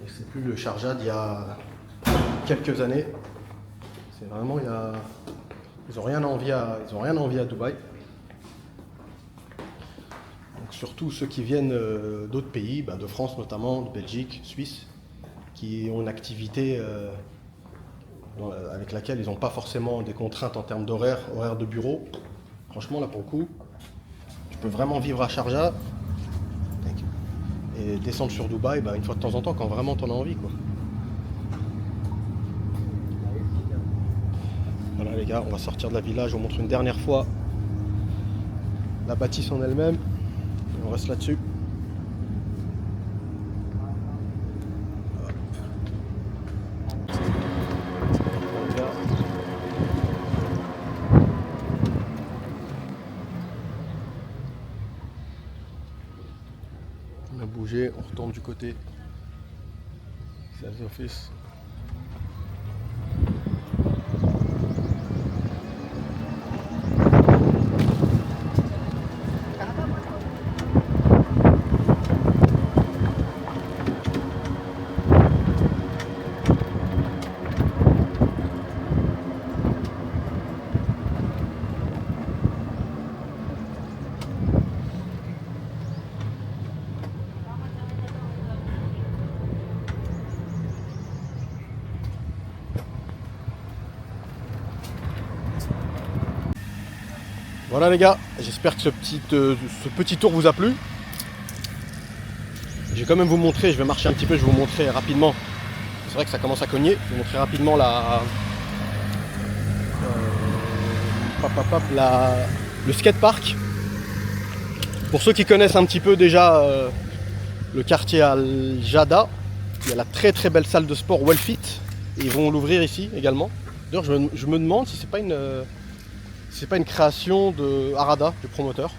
Et c'est plus le Sharjah d'il y a quelques années. C'est vraiment ils ont rien à envier à Dubaï. Surtout ceux qui viennent d'autres pays, de France notamment, de Belgique, Suisse, qui ont une activité avec laquelle ils n'ont pas forcément des contraintes en termes horaire de bureau. Franchement, là pour le coup, tu peux vraiment vivre à Sharjah et descendre sur Dubaï une fois de temps en temps quand vraiment tu en as envie, quoi. Voilà les gars, on va sortir de la villa, je vous montre une dernière fois la bâtisse en elle-même. On reste là-dessus. On a bougé, on retourne du côté sales office. Voilà les gars, j'espère que ce petit tour vous a plu. Je vais quand même vous montrer, je vais marcher un petit peu, je vais vous montrer rapidement. C'est vrai que ça commence à cogner. Je vais vous montrer rapidement le skatepark. Pour ceux qui connaissent un petit peu déjà le quartier Al Jada, il y a la très très belle salle de sport Wellfit. Et ils vont l'ouvrir ici également. D'ailleurs je me demande si c'est pas une création de Arada, du promoteur.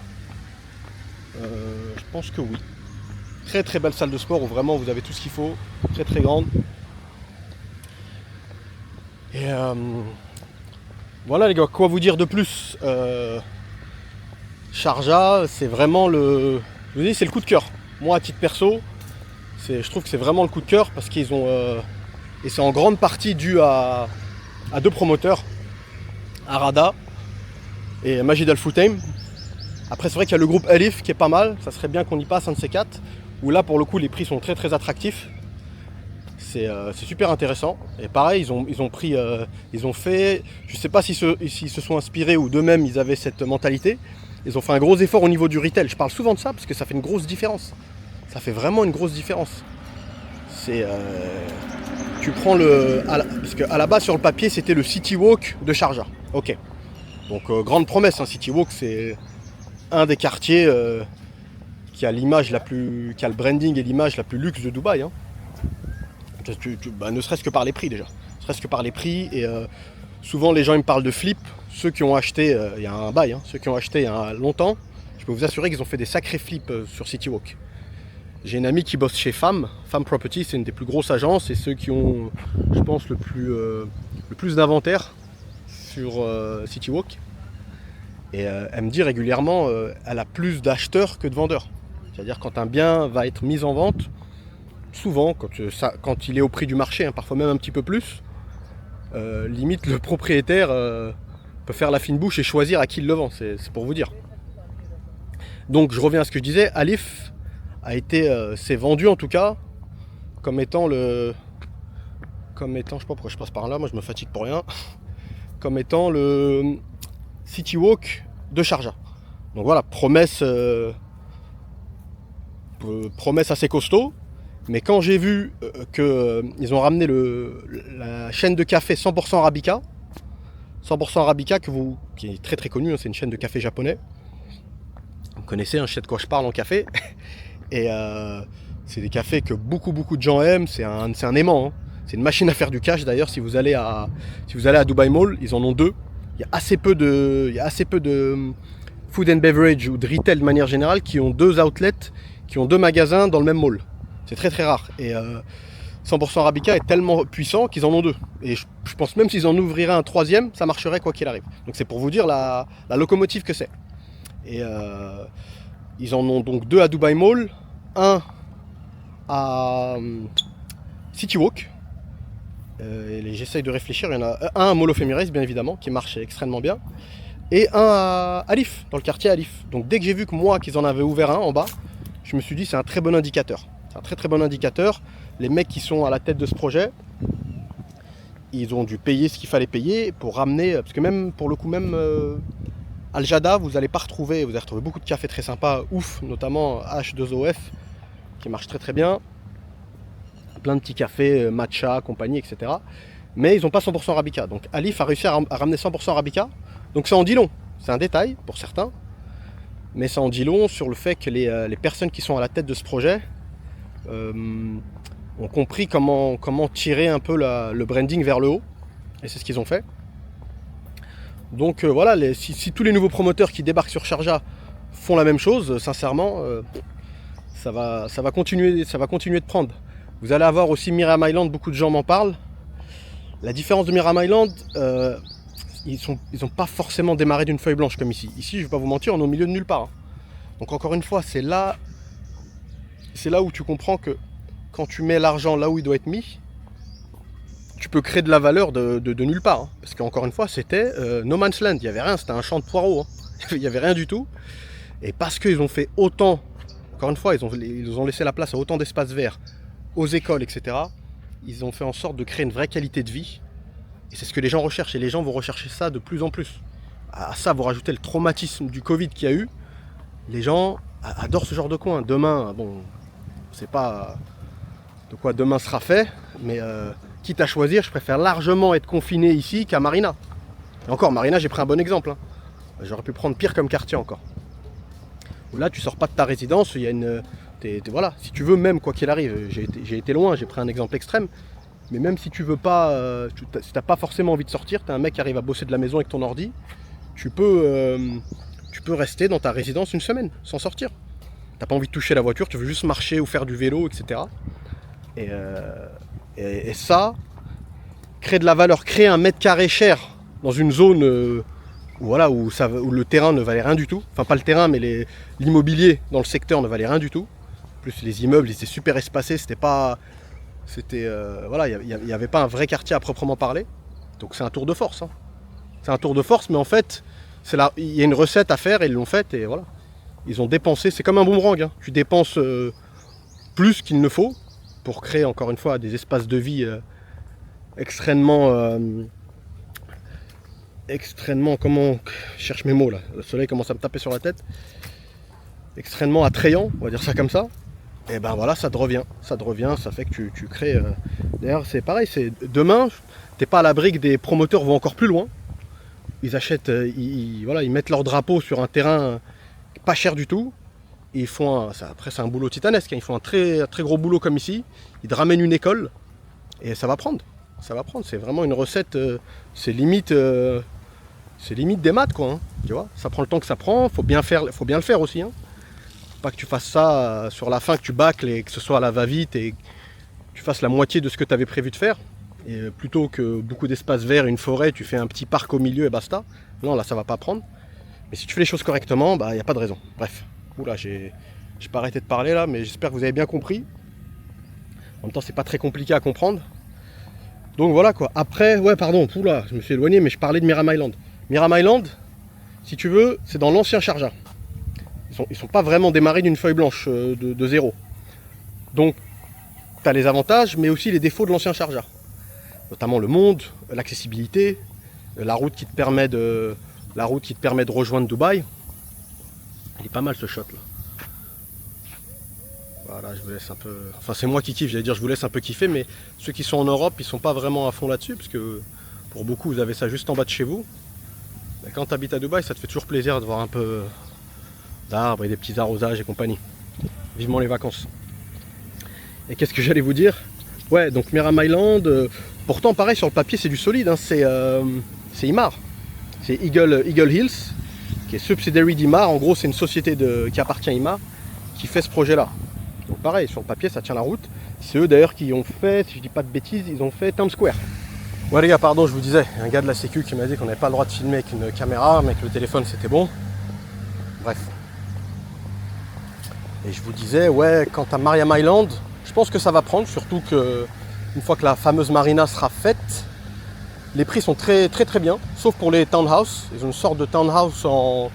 Je pense que oui. Très très belle salle de sport où vraiment vous avez tout ce qu'il faut. Très très grande. Et voilà les gars, quoi vous dire de plus? Sharjah, c'est vraiment je vous dis, c'est le coup de cœur. Moi à titre perso, je trouve que c'est vraiment le coup de cœur parce qu'ils ont et c'est en grande partie dû à 2 promoteurs, Arada et Majid Al Futtaim. Après c'est vrai qu'il y a le groupe Elif qui est pas mal, ça serait bien qu'on y passe un de ces 4, où là pour le coup les prix sont très très attractifs. C'est super intéressant. Et pareil, ils ont fait, je ne sais pas s'ils se sont inspirés ou d'eux-mêmes ils avaient cette mentalité. Ils ont fait un gros effort au niveau du retail. Je parle souvent de ça parce que ça fait une grosse différence. Ça fait vraiment une grosse différence. Tu prends parce qu'à la base sur le papier c'était le City Walk de Sharjah. Ok. Donc grande promesse, hein. City Walk c'est un des quartiers qui a le branding et l'image la plus luxe de Dubaï. Hein. Ne serait-ce que par les prix déjà. Ne serait-ce que par les prix et souvent les gens ils me parlent de flip. Ceux qui ont acheté, il y a un bail, hein, ceux qui ont acheté il y a longtemps, je peux vous assurer qu'ils ont fait des sacrés flips sur City Walk. J'ai une amie qui bosse chez FAM Property, c'est une des plus grosses agences et ceux qui ont, je pense, le plus d'inventaire sur City Walk. Et elle me dit régulièrement, elle a plus d'acheteurs que de vendeurs. C'est-à-dire quand un bien va être mis en vente, souvent, quand il est au prix du marché, hein, parfois même un petit peu plus, limite le propriétaire peut faire la fine bouche et choisir à qui il le vend, c'est pour vous dire. Donc je reviens à ce que je disais, Alif s'est vendu en tout cas comme étant je sais pas pourquoi je passe par là, moi je me fatigue pour rien, comme étant le City Walk de Sharjah. Donc voilà, promesse assez costaud. Mais quand j'ai vu qu'ils ont ramené la chaîne de café 100% Arabica, qui est très très connue, hein, c'est une chaîne de café japonais. Vous connaissez, hein, je sais de quoi je parle en café. Et c'est des cafés que beaucoup de gens aiment, c'est un aimant. Hein. C'est une machine à faire du cash d'ailleurs, si vous allez à Dubai Mall, ils en ont deux. Il y a assez peu de food and beverage ou de retail de manière générale qui ont deux outlets, qui ont deux magasins dans le même mall. C'est très très rare. Et 100% Arabica est tellement puissant qu'ils en ont deux. Et je pense même s'ils en ouvriraient un troisième, ça marcherait quoi qu'il arrive. Donc c'est pour vous dire la locomotive que c'est. Et ils en ont donc deux à Dubai Mall, un à City Walk. Et j'essaye de réfléchir, il y en a un à Mall of Emirates bien évidemment, qui marche extrêmement bien. Et un à Alif, dans le quartier Alif. Donc dès que j'ai vu que moi qu'ils en avaient ouvert un en bas, je me suis dit c'est un très bon indicateur. C'est un très très bon indicateur. Les mecs qui sont à la tête de ce projet, ils ont dû payer ce qu'il fallait payer pour ramener, parce que même pour le coup même Al Jada, vous allez retrouver beaucoup de cafés très sympas, ouf, notamment H2OF qui marche très très bien. Plein de petits cafés, matcha, compagnie, etc. Mais ils n'ont pas 100% Arabica. Donc Alif a réussi à ramener 100% Arabica. Donc ça en dit long. C'est un détail pour certains. Mais ça en dit long sur le fait que les personnes qui sont à la tête de ce projet ont compris comment tirer un peu le branding vers le haut. Et c'est ce qu'ils ont fait. Donc voilà, si tous les nouveaux promoteurs qui débarquent sur Sharjah font la même chose, sincèrement, ça va continuer de prendre. Vous allez avoir aussi Miriam Island, beaucoup de gens m'en parlent. La différence de Miriam Island, ils n'ont pas forcément démarré d'une feuille blanche comme ici. Ici, je ne vais pas vous mentir, on est au milieu de nulle part. Donc encore une fois, c'est là où tu comprends que quand tu mets l'argent là où il doit être mis, tu peux créer de la valeur de nulle part. Hein. Parce qu'encore une fois, c'était no man's land, il n'y avait rien, c'était un champ de poireaux. Hein. Il n'y avait rien du tout. Et parce qu'ils ont fait autant, encore une fois, ils ont laissé la place à autant d'espaces verts, aux écoles, etc. Ils ont fait en sorte de créer une vraie qualité de vie. Et c'est ce que les gens recherchent. Et les gens vont rechercher ça de plus en plus. À ça, vous rajoutez le traumatisme du Covid qu'il y a eu. Les gens adorent ce genre de coin. Demain, bon, on ne sait pas de quoi demain sera fait. Mais quitte à choisir, je préfère largement être confiné ici qu'à Marina. Et encore, Marina, j'ai pris un bon exemple. Hein. J'aurais pu prendre pire comme quartier encore. Là, tu sors pas de ta résidence. Il y a une... voilà, si tu veux, même quoi qu'il arrive, j'ai été loin, j'ai pris un exemple extrême, mais même si tu veux pas, si t'as pas forcément envie de sortir, t'as un mec qui arrive à bosser de la maison avec ton ordi, tu peux rester dans ta résidence une semaine sans sortir. T'as pas envie de toucher la voiture, tu veux juste marcher ou faire du vélo, etc. Et ça, créer de la valeur, créer un mètre carré cher dans une zone où le terrain ne valait rien du tout, enfin pas le terrain mais l'immobilier dans le secteur ne valait rien du tout. Plus les immeubles, ils étaient super espacés, voilà, il n'y avait pas un vrai quartier à proprement parler. Donc c'est un tour de force. Hein. C'est un tour de force, mais en fait, il y a une recette à faire et ils l'ont faite et voilà. Ils ont dépensé, c'est comme un boomerang. Hein. Tu dépenses plus qu'il ne faut pour créer encore une fois des espaces de vie extrêmement, comment, je cherche mes mots là, le soleil commence à me taper sur la tête, extrêmement attrayant, on va dire ça comme ça. Et ben voilà, ça te revient, ça fait que tu crées. D'ailleurs, c'est pareil, c'est demain, t'es pas à l'abri que des promoteurs vont encore plus loin. Ils achètent, ils mettent leur drapeau sur un terrain pas cher du tout. Et ils font après, c'est un boulot titanesque, hein, ils font un très, très gros boulot comme ici. Ils te ramènent une école et ça va prendre. C'est vraiment une recette, c'est limite des maths quoi. Hein, tu vois, ça prend le temps que ça prend, faut bien le faire aussi. Hein. Pas que tu fasses ça sur la fin, que tu bâcles et que ce soit à la va-vite et que tu fasses la moitié de ce que tu avais prévu de faire. Et plutôt que beaucoup d'espaces verts, une forêt, tu fais un petit parc au milieu et basta. Non, là ça va pas prendre. Mais si tu fais les choses correctement, bah y a pas de raison. Bref, oula, j'ai pas arrêté de parler là, mais j'espère que vous avez bien compris. En même temps, c'est pas très compliqué à comprendre. Donc voilà quoi. Après, ouais, pardon, oula, je me suis éloigné, mais je parlais de Miram Island. Miram Island, si tu veux, c'est dans l'ancien Sharjah. Ils sont pas vraiment démarrés d'une feuille blanche de zéro. Donc, tu as les avantages, mais aussi les défauts de l'ancien Sharjah. Notamment le monde, l'accessibilité, la route qui te permet de rejoindre Dubaï. Il est pas mal ce shot là. Voilà, je vous laisse un peu. Enfin, c'est moi qui kiffe, j'allais dire je vous laisse un peu kiffer, mais ceux qui sont en Europe, ils sont pas vraiment à fond là-dessus, parce que pour beaucoup, vous avez ça juste en bas de chez vous. Mais quand tu habites à Dubaï, ça te fait toujours plaisir de voir un peu d'arbres et des petits arrosages et compagnie. Vivement les vacances. Et qu'est-ce que j'allais vous dire? Ouais, donc Miram Island, pourtant pareil sur le papier c'est du solide, hein, c'est Emaar. C'est Eagle Hills, qui est subsidiary d'Emaar. En gros, c'est une société qui appartient à Emaar, qui fait ce projet-là. Donc pareil, sur le papier, ça tient la route. C'est eux d'ailleurs qui ont fait, si je dis pas de bêtises, ils ont fait Times Square. Ouais les gars, pardon, je vous disais, un gars de la sécu qui m'a dit qu'on n'avait pas le droit de filmer avec une caméra, mais que le téléphone c'était bon. Bref. Et je vous disais, ouais, quant à Miram Island, je pense que ça va prendre, surtout que une fois que la fameuse marina sera faite, les prix sont très très très bien, sauf pour les townhouses. Ils ont une sorte de townhouse en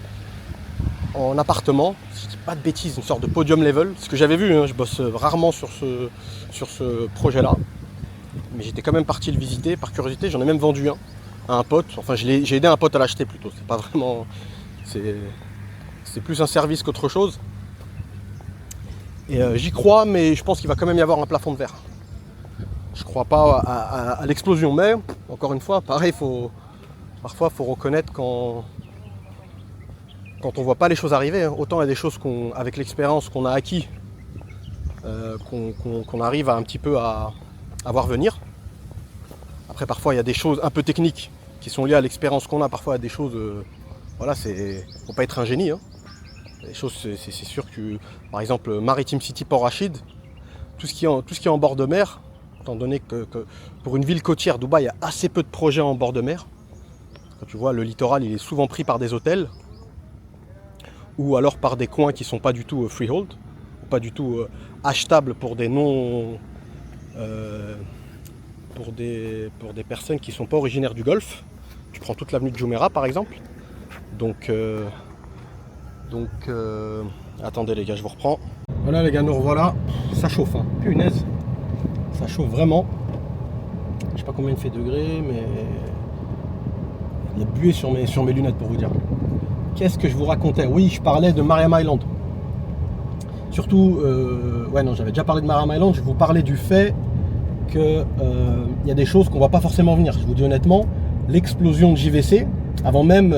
appartement, si je dis pas de bêtises, une sorte de podium level. Ce que j'avais vu, hein, je bosse rarement sur ce projet-là. Mais j'étais quand même parti le visiter par curiosité, j'en ai même vendu un à un pote. Enfin, j'ai aidé un pote à l'acheter plutôt, c'est pas vraiment. C'est plus un service qu'autre chose. Et j'y crois, mais je pense qu'il va quand même y avoir un plafond de verre. Je crois pas à l'explosion, mais encore une fois, pareil, parfois il faut reconnaître quand on voit pas les choses arriver. Hein. Autant il y a des choses avec l'expérience qu'on a acquis, qu'on arrive un petit peu à voir venir. Après, parfois il y a des choses un peu techniques qui sont liées à l'expérience qu'on a. Parfois il y a des choses, voilà, faut pas être un génie. Hein. Les choses, c'est sûr que, par exemple, Maritime City Port Rachid, tout ce qui est en bord de mer, étant donné que pour une ville côtière, Dubaï, il y a assez peu de projets en bord de mer. Quand tu vois, le littoral, il est souvent pris par des hôtels, ou alors par des coins qui ne sont pas du tout freehold, pas du tout achetables pour des non... pour des personnes qui ne sont pas originaires du Golfe. Tu prends toute l'avenue de Jumeirah, par exemple. Donc, attendez les gars, je vous reprends. Voilà les gars, nous revoilà. Ça chauffe, hein. Punaise. Ça chauffe vraiment. Je sais pas combien il fait degrés, mais il y a buée sur mes lunettes pour vous dire. Qu'est-ce que je vous racontais? Oui, je parlais de Miram Island. Surtout, ouais non, j'avais déjà parlé de Miram Island. Je vous parlais du fait que y a des choses qu'on voit pas forcément venir. Je vous dis honnêtement, l'explosion de JVC, avant même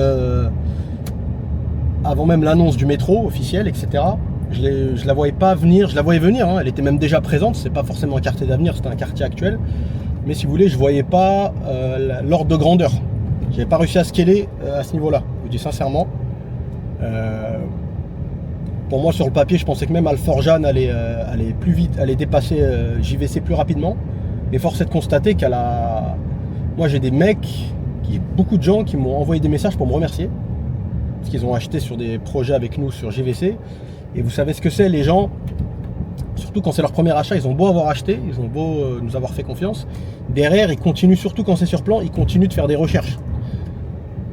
l'annonce du métro officiel, etc. Je la voyais pas venir, je la voyais venir, hein. Elle était même déjà présente, c'est pas forcément un quartier d'avenir, c'était un quartier actuel. Mais si vous voulez, je voyais pas l'ordre de grandeur. J'avais pas réussi à scaler à ce niveau-là, je vous dis sincèrement. Pour moi, sur le papier, je pensais que même Al-Forjan allait plus vite, allait dépasser JVC plus rapidement. Mais force est de constater moi j'ai des mecs, beaucoup de gens qui m'ont envoyé des messages pour me remercier. Parce qu'ils ont acheté sur des projets avec nous sur JVC. Et vous savez ce que c'est, les gens, surtout quand c'est leur premier achat, ils ont beau avoir acheté, ils ont beau nous avoir fait confiance. Derrière, ils continuent, surtout quand c'est sur plan, ils continuent de faire des recherches.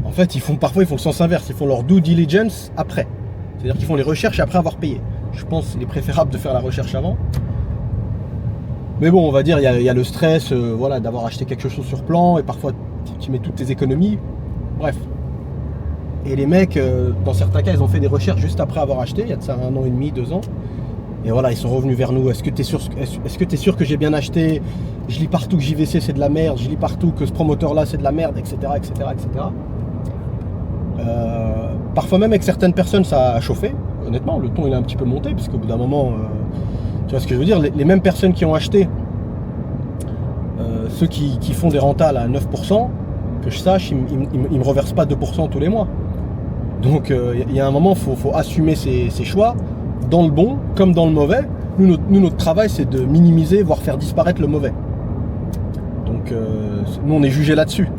En fait, parfois ils font le sens inverse, ils font leur due diligence après. C'est-à-dire qu'ils font les recherches après avoir payé. Je pense qu'il est préférable de faire la recherche avant. Mais bon, on va dire, il y a le stress voilà, d'avoir acheté quelque chose sur plan et parfois tu mets toutes tes économies. Bref. Et les mecs, dans certains cas, ils ont fait des recherches juste après avoir acheté, il y a de ça 1 an et demi, 2 ans. Et voilà, ils sont revenus vers nous. Est-ce que tu es sûr que j'ai bien acheté? Je lis partout que JVC c'est de la merde, je lis partout que ce promoteur-là c'est de la merde, etc. etc., etc. Parfois même avec certaines personnes ça a chauffé. Honnêtement, le ton il a un petit peu monté, parce qu'au bout d'un moment, tu vois ce que je veux dire, les mêmes personnes qui ont acheté, ceux qui font des rentals à 9%, que je sache, ils me reversent pas 2% tous les mois. Donc il y a un moment, faut assumer ses choix, dans le bon comme dans le mauvais. Nous, notre travail, c'est de minimiser, voire faire disparaître le mauvais. Donc nous, on est jugé là-dessus.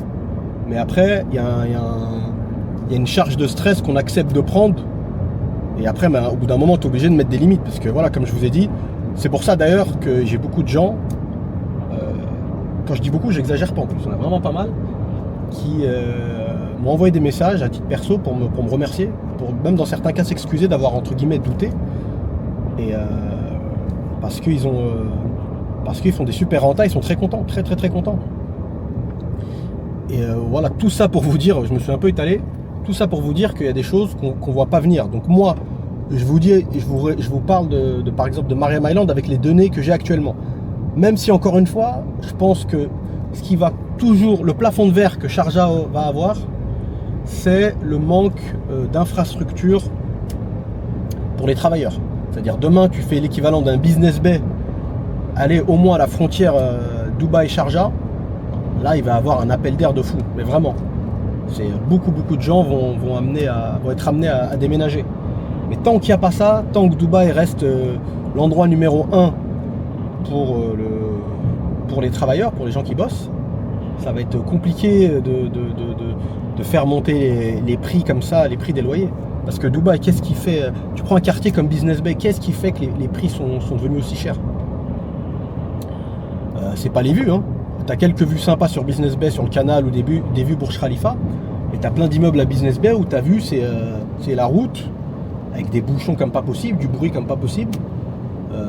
Mais après, il y a une charge de stress qu'on accepte de prendre. Et après, au bout d'un moment, tu es obligé de mettre des limites. Parce que voilà, comme je vous ai dit, c'est pour ça d'ailleurs que j'ai beaucoup de gens, quand je dis beaucoup, j'exagère pas en plus, on a vraiment pas mal, qui m'ont envoyé des messages à titre perso pour me remercier, pour même dans certains cas s'excuser d'avoir entre guillemets douté. Et parce qu'ils font des super rentas, ils sont très contents, très très très contents. Et voilà, tout ça pour vous dire, je me suis un peu étalé, tout ça pour vous dire qu'il y a des choses qu'on voit pas venir. Donc moi, je vous dis, je vous parle par exemple de Mariam Island avec les données que j'ai actuellement. Même si encore une fois, je pense que ce qui va toujours, le plafond de verre que Sharjah va avoir, c'est le manque d'infrastructures pour les travailleurs. C'est-à-dire demain tu fais l'équivalent d'un business bay, aller au moins à la frontière Dubaï-Sharjah, là il va avoir un appel d'air de fou, mais vraiment. Beaucoup de gens vont être amenés à déménager. Mais tant qu'il n'y a pas ça, tant que Dubaï reste l'endroit numéro 1 pour les travailleurs, pour les gens qui bossent, ça va être compliqué de faire monter les prix comme ça, les prix des loyers. Parce que Dubaï, qu'est-ce qui fait? Tu prends un quartier comme Business Bay, qu'est-ce qui fait que les prix sont devenus aussi chers? C'est pas les vues, hein. Tu as quelques vues sympas sur Business Bay, sur le canal, ou des vues Burj Khalifa, mais tu as plein d'immeubles à Business Bay où tu as vu, c'est la route, avec des bouchons comme pas possible, du bruit comme pas possible.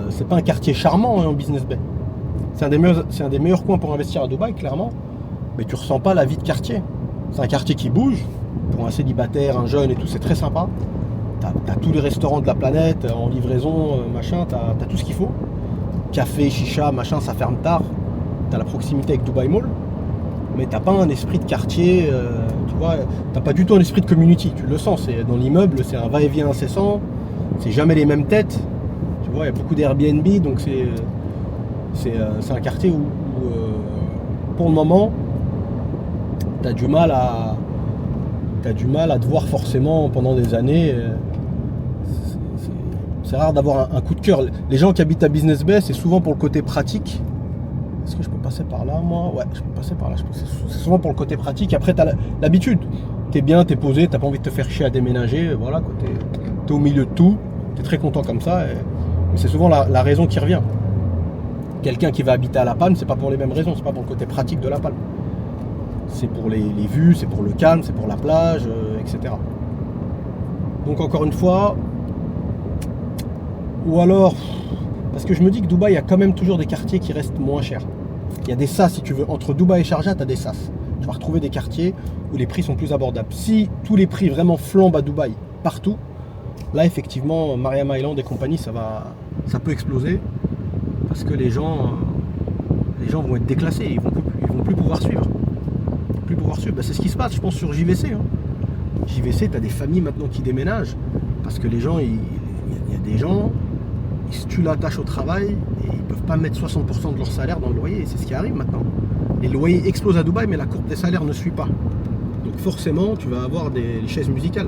C'est pas un quartier charmant, hein, en Business Bay. C'est un des meilleurs coins pour investir à Dubaï, clairement, mais tu ressens pas la vie de quartier. C'est un quartier qui bouge, pour un célibataire, un jeune et tout, c'est très sympa. T'as tous les restaurants de la planète, en livraison, machin, t'as tout ce qu'il faut. Café, chicha, machin, ça ferme tard. T'as la proximité avec Dubaï Mall, mais t'as pas un esprit de quartier, tu vois, t'as pas du tout un esprit de community, tu le sens, c'est dans l'immeuble, c'est un va-et-vient incessant, c'est jamais les mêmes têtes, tu vois, il y a beaucoup d'Airbnb, donc c'est un quartier où pour le moment, t'as du mal à te voir forcément pendant des années. C'est rare d'avoir un coup de cœur. Les gens qui habitent à Business Bay, c'est souvent pour le côté pratique. Est-ce que je peux passer par là, moi? Ouais, je peux passer par là. C'est souvent pour le côté pratique. Après, tu as l'habitude. Tu es bien, tu es posé, tu n'as pas envie de te faire chier à déménager. Voilà, tu es au milieu de tout. Tu es très content comme ça. Mais c'est souvent la raison qui revient. Quelqu'un qui va habiter à La Palme, c'est pas pour les mêmes raisons. C'est pas pour le côté pratique de La Palme. C'est pour les vues, c'est pour le calme, c'est pour la plage, etc. Donc encore une fois, ou alors, parce que je me dis que Dubaï, il y a quand même toujours des quartiers qui restent moins chers. Il y a des sas, si tu veux, entre Dubaï et Sharjah, tu as des sas. Tu vas retrouver des quartiers où les prix sont plus abordables. Si tous les prix vraiment flambent à Dubaï, partout, là effectivement, Mariam Island et compagnie, ça peut exploser, parce que les gens vont être déclassés, ils vont plus pouvoir suivre. Ben, c'est ce qui se passe, je pense, sur JVC. Hein. JVC, tu as des familles maintenant qui déménagent, parce que les gens, il y a des gens, ils se tuent la tâche au travail et ils ne peuvent pas mettre 60% de leur salaire dans le loyer. Et c'est ce qui arrive maintenant. Les loyers explosent à Dubaï, mais la courbe des salaires ne suit pas. Donc forcément, tu vas avoir des chaises musicales.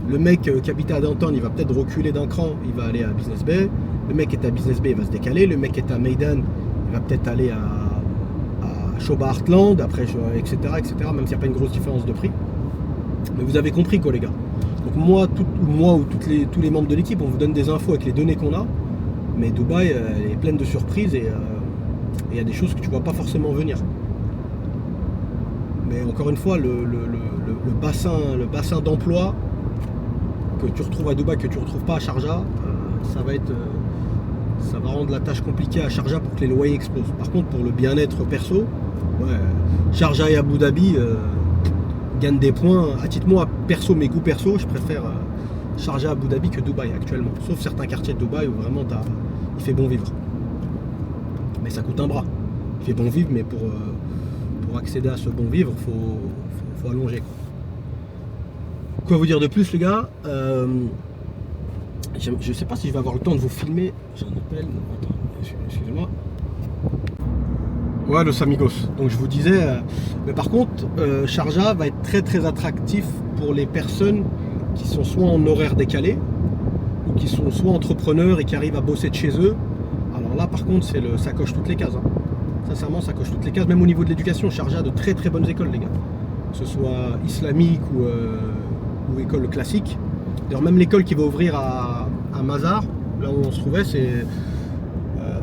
Le mec qui habitait à Downtown, il va peut-être reculer d'un cran, il va aller à Business Bay. Le mec qui est à Business Bay, il va se décaler. Le mec qui est à Meydan, il va peut-être aller à Shoba Heartland, après, etc., même s'il n'y a pas une grosse différence de prix. Mais vous avez compris quoi, les gars. Donc moi ou tous les membres de l'équipe, on vous donne des infos avec les données qu'on a, mais Dubaï est pleine de surprises et il y a des choses que tu ne vois pas forcément venir. Mais encore une fois, le bassin d'emploi que tu retrouves à Dubaï, que tu ne retrouves pas à Sharjah, ça va être ça va rendre la tâche compliquée à Sharjah pour que les loyers explosent. Par contre, pour le bien-être perso, ouais, Sharjah et Abu Dhabi gagnent des points. À titre moi, perso, mes goûts perso, je préfère Sharjah, Abu Dhabi que Dubaï actuellement. Sauf certains quartiers de Dubaï où vraiment il fait bon vivre. Mais ça coûte un bras. Il fait bon vivre, mais pour accéder à ce bon vivre, faut allonger, quoi. Quoi vous dire de plus, les gars? Je sais pas si je vais avoir le temps de vous filmer. J'ai un appel. Attends, excusez-moi. Ouais, Los Amigos. Donc je vous disais, mais par contre, Sharjah va être très très attractif pour les personnes qui sont soit en horaire décalé ou qui sont soit entrepreneurs et qui arrivent à bosser de chez eux. Alors là, par contre, ça coche toutes les cases. Hein. Sincèrement, ça coche toutes les cases. Même au niveau de l'éducation, Sharjah a de très très bonnes écoles, les gars. Que ce soit islamique ou école classique. D'ailleurs, même l'école qui va ouvrir à Mazar, là où on se trouvait,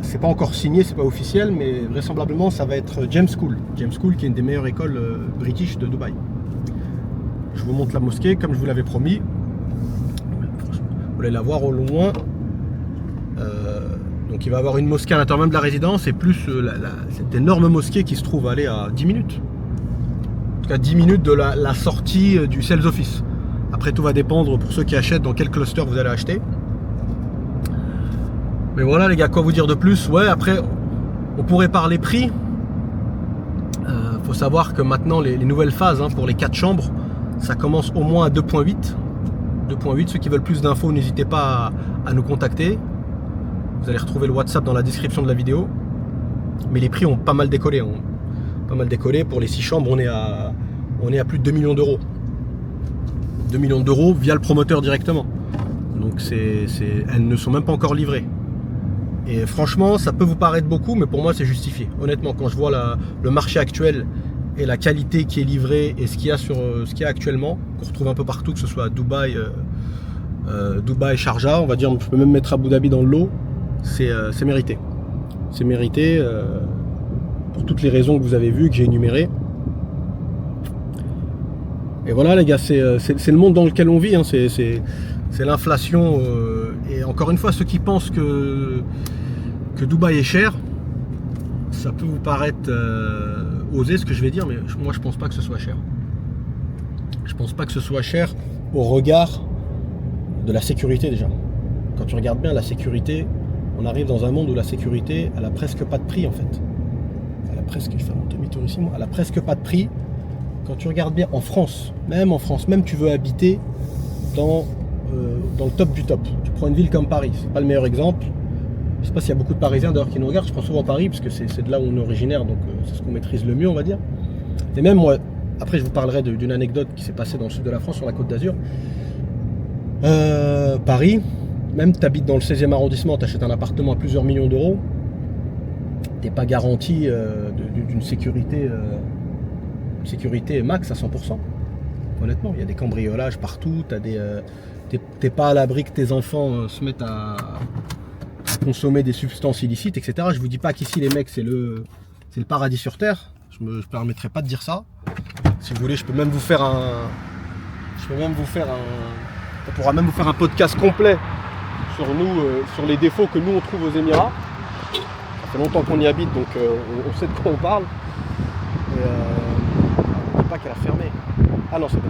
c'est pas encore signé, c'est pas officiel, mais vraisemblablement ça va être James School. James School qui est une des meilleures écoles british de Dubaï. Je vous montre la mosquée comme je vous l'avais promis. Vous allez la voir au loin. Donc il va y avoir une mosquée à l'intérieur même de la résidence et plus cette énorme mosquée qui se trouve à 10 minutes. En tout cas 10 minutes de la sortie du sales office. Après tout va dépendre pour ceux qui achètent dans quel cluster vous allez acheter. Mais voilà les gars, quoi vous dire de plus? Ouais, après on pourrait parler prix. Faut savoir que maintenant les nouvelles phases pour les 4 chambres, ça commence au moins à 2.8. 2.8, ceux qui veulent plus d'infos, n'hésitez pas à nous contacter. Vous allez retrouver le WhatsApp dans la description de la vidéo. Mais les prix ont pas mal décollé. Pas mal décollé. Pour les 6 chambres, on est à plus de 2 millions d'euros. 2 millions d'euros via le promoteur directement. Donc elles ne sont même pas encore livrées. Et franchement, ça peut vous paraître beaucoup, mais pour moi, c'est justifié. Honnêtement, quand je vois le marché actuel et la qualité qui est livrée et ce qu'il y a actuellement, qu'on retrouve un peu partout, que ce soit à Dubaï, Sharjah, on va dire, je peux même mettre Abu Dhabi dans le lot, c'est mérité. C'est mérité pour toutes les raisons que vous avez vues, que j'ai énumérées. Et voilà les gars, c'est le monde dans lequel on vit, hein. C'est l'inflation. Et encore une fois, ceux qui pensent que Dubaï est cher, ça peut vous paraître osé ce que je vais dire, mais moi je pense pas que ce soit cher. Je pense pas que ce soit cher au regard de la sécurité déjà. Quand tu regardes bien la sécurité, on arrive dans un monde où la sécurité, elle a presque pas de prix en fait. Elle a presque, je fais un demi-tour ici moi, elle a presque pas de prix. Quand tu regardes bien en France, même tu veux habiter dans le top du top. Tu prends une ville comme Paris, c'est pas le meilleur exemple. Je sais pas s'il y a beaucoup de Parisiens d'ailleurs qui nous regardent, je prends souvent Paris parce que c'est de là où on est originaire, donc c'est ce qu'on maîtrise le mieux on va dire. Et même moi, après je vous parlerai d'une anecdote qui s'est passée dans le sud de la France, sur la Côte d'Azur. Paris, même tu habites dans le 16e arrondissement, tu achètes un appartement à plusieurs millions d'euros, t'es pas garanti d'une sécurité max à 100%. Honnêtement, il y a des cambriolages partout, t'es pas à l'abri que tes enfants se mettent à consommer des substances illicites, etc. Je vous dis pas qu'ici les mecs c'est le paradis sur terre. Je me permettrai pas de dire ça. Si vous voulez, je peux même vous faire on pourra même vous faire un podcast complet sur nous, sur les défauts que nous on trouve aux Émirats. Ça fait longtemps qu'on y habite, donc on sait de quoi on parle. Et on ne dit pas qu'elle a fermé. Ah non, c'est bon.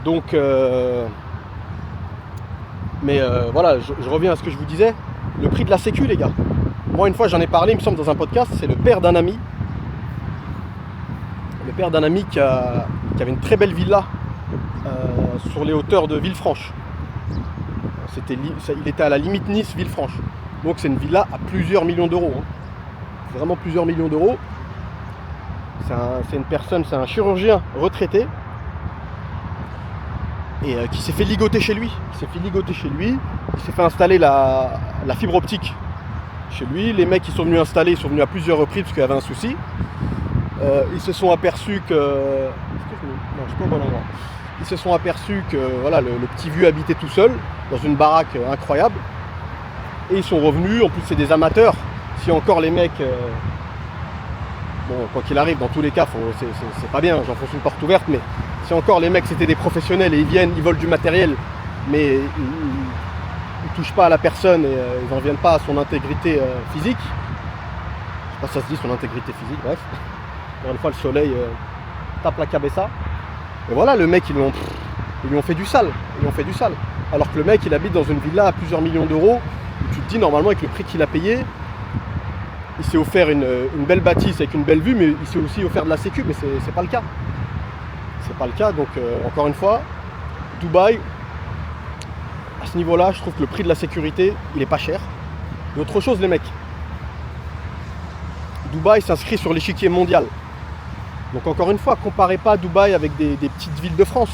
Donc, voilà, je reviens à ce que je vous disais. Le prix de la sécu, les gars. Moi, une fois, j'en ai parlé, il me semble, dans un podcast. C'est le père d'un ami. Le père d'un ami qui avait une très belle villa sur les hauteurs de Villefranche. Il était à la limite Nice-Villefranche. Donc, c'est une villa à plusieurs millions d'euros. Hein. Vraiment plusieurs millions d'euros. C'est une personne, c'est un chirurgien retraité. Et qui s'est fait ligoter chez lui. Il s'est fait installer la fibre optique chez lui. Les mecs qui sont venus installer, ils sont venus à plusieurs reprises parce qu'il y avait un souci. Ils se sont aperçus que... Non, je suis pas au bon endroit. Ils se sont aperçus que voilà, le petit vieux habitait tout seul dans une baraque incroyable. Et ils sont revenus. En plus, c'est des amateurs. Si encore les mecs... Bon, quoi qu'il arrive, dans tous les cas, c'est pas bien, j'enfonce une porte ouverte, mais si encore les mecs c'était des professionnels et ils viennent, ils volent du matériel, mais ils touchent pas à la personne et ils n'en viennent pas à son intégrité physique. Je sais pas si ça se dit son intégrité physique, bref. Encore une fois, le soleil tape la cabessa. Et voilà, le mec, ils lui ont fait du sale. Ils lui ont fait du sale. Alors que le mec, il habite dans une villa à plusieurs millions d'euros. Où tu te dis, normalement, avec le prix qu'il a payé, il s'est offert une belle bâtisse avec une belle vue, mais il s'est aussi offert de la sécu, mais c'est pas le cas. C'est pas le cas, donc encore une fois, Dubaï, à ce niveau-là, je trouve que le prix de la sécurité, il est pas cher. Et autre chose, les mecs, Dubaï s'inscrit sur l'échiquier mondial. Donc encore une fois, comparez pas Dubaï avec des petites villes de France.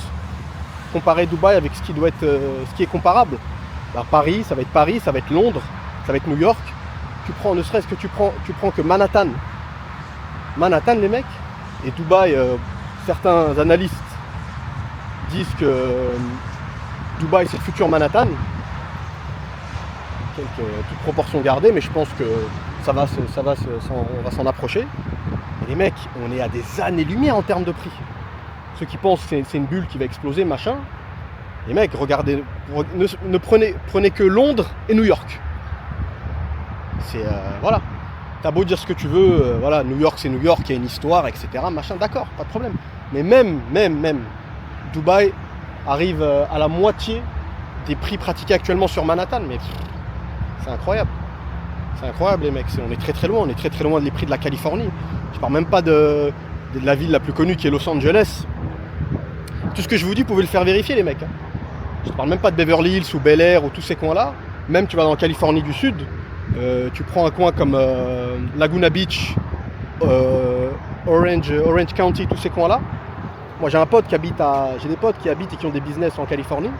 Comparez Dubaï avec ce qui est comparable. Alors Paris, ça va être Londres, ça va être New York. Tu prends, ne serait-ce que tu prends que Manhattan. Manhattan, les mecs, et Dubaï, certains analystes disent que Dubaï c'est le futur Manhattan. Toute proportion gardée, mais je pense que on va s'en approcher. Et les mecs, on est à des années-lumière en termes de prix. Ceux qui pensent que c'est une bulle qui va exploser, machin. Les mecs, regardez, prenez que Londres et New York. C'est voilà. T'as beau dire ce que tu veux, voilà, New York c'est New York, il y a une histoire, etc. Machin, d'accord, pas de problème. Mais même, Dubaï arrive à la moitié des prix pratiqués actuellement sur Manhattan. Mais c'est incroyable. C'est incroyable les mecs, on est très loin, des prix de la Californie. Je parle même pas de la ville la plus connue qui est Los Angeles. Tout ce que je vous dis, vous pouvez le faire vérifier les mecs. Je ne parle même pas de Beverly Hills ou Bel Air ou tous ces coins-là. Même tu vas dans Californie du Sud, tu prends un coin comme Laguna Beach, Orange County, tous ces coins-là. Moi j'ai des potes qui habitent et qui ont des business en Californie.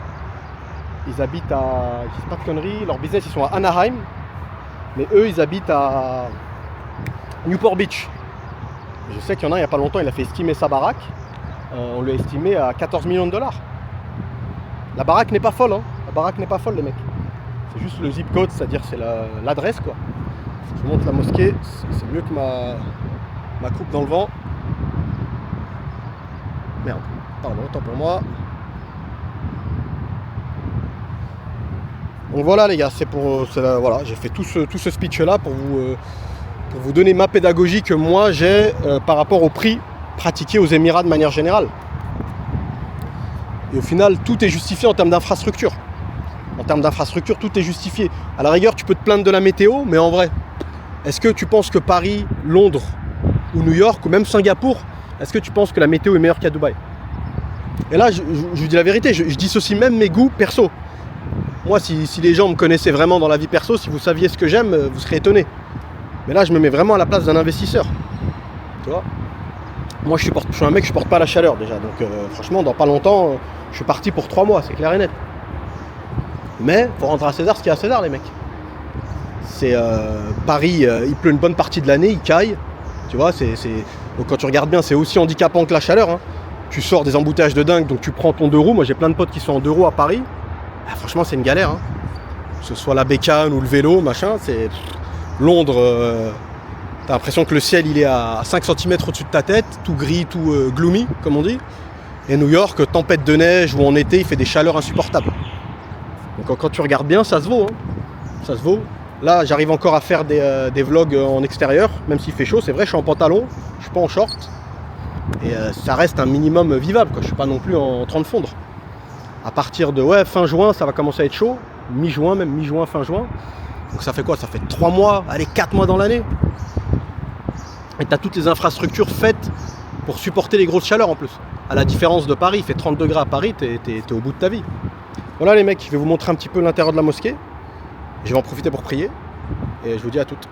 Ils habitent à, je dis pas de conneries, leur business ils sont à Anaheim, mais eux ils habitent à Newport Beach. Je sais qu'il y en a il n'y a pas longtemps, il a fait estimer sa baraque. On lui a estimé à 14 millions de dollars. La baraque n'est pas folle, hein. La baraque n'est pas folle les mecs. C'est juste le zip code, c'est-à-dire c'est l'adresse quoi. Je vous montre la mosquée, c'est mieux que ma coupe dans le vent. Merde, pardon, autant pour moi. Donc voilà les gars, voilà, j'ai fait tout ce speech là pour vous donner ma pédagogie que moi j'ai par rapport au prix pratiqué aux Émirats de manière générale. Et au final, tout est justifié en termes d'infrastructure. En termes d'infrastructure, tout est justifié. À la rigueur, tu peux te plaindre de la météo, mais en vrai, est-ce que tu penses que Paris, Londres ou New York ou même Singapour, est-ce que tu penses que la météo est meilleure qu'à Dubaï? Et là, je vous dis la vérité, je dissocie même mes goûts perso. Moi, si les gens me connaissaient vraiment dans la vie perso, si vous saviez ce que j'aime, vous serez étonnés. Mais là, je me mets vraiment à la place d'un investisseur. Tu vois? Moi, je suis un mec, je supporte pas la chaleur déjà. Donc, franchement, dans pas longtemps, je suis parti pour 3 mois, c'est clair et net. Mais, faut rendre à César ce qu'il y a à César, les mecs. C'est Paris, il pleut une bonne partie de l'année, il caille. Tu vois, donc quand tu regardes bien, c'est aussi handicapant que la chaleur. Hein. Tu sors des embouteillages de dingue, donc tu prends ton 2 roues. Moi, j'ai plein de potes qui sont en 2 roues à Paris. Ah, franchement, c'est une galère. Hein. Que ce soit la bécane ou le vélo, machin, c'est Londres. T'as l'impression que le ciel il est à 5 cm au-dessus de ta tête, tout gris, tout gloomy, comme on dit. Et New York, tempête de neige, où en été il fait des chaleurs insupportables. Donc quand tu regardes bien, ça se vaut. Hein. Ça se vaut. Là, j'arrive encore à faire des vlogs en extérieur, même s'il fait chaud. C'est vrai, je suis en pantalon, je suis pas en short. Et ça reste un minimum vivable, quoi. Je suis pas non plus en train de fondre. À partir de fin juin, ça va commencer à être chaud. Mi-juin, fin juin. Donc ça fait quoi? Ça fait 3 mois, allez 4 mois dans l'année. Et tu as toutes les infrastructures faites pour supporter les grosses chaleurs en plus. À la différence de Paris, il fait 30 degrés à Paris, t'es au bout de ta vie. Voilà les mecs, je vais vous montrer un petit peu l'intérieur de la mosquée. Je vais en profiter pour prier. Et je vous dis à toutes.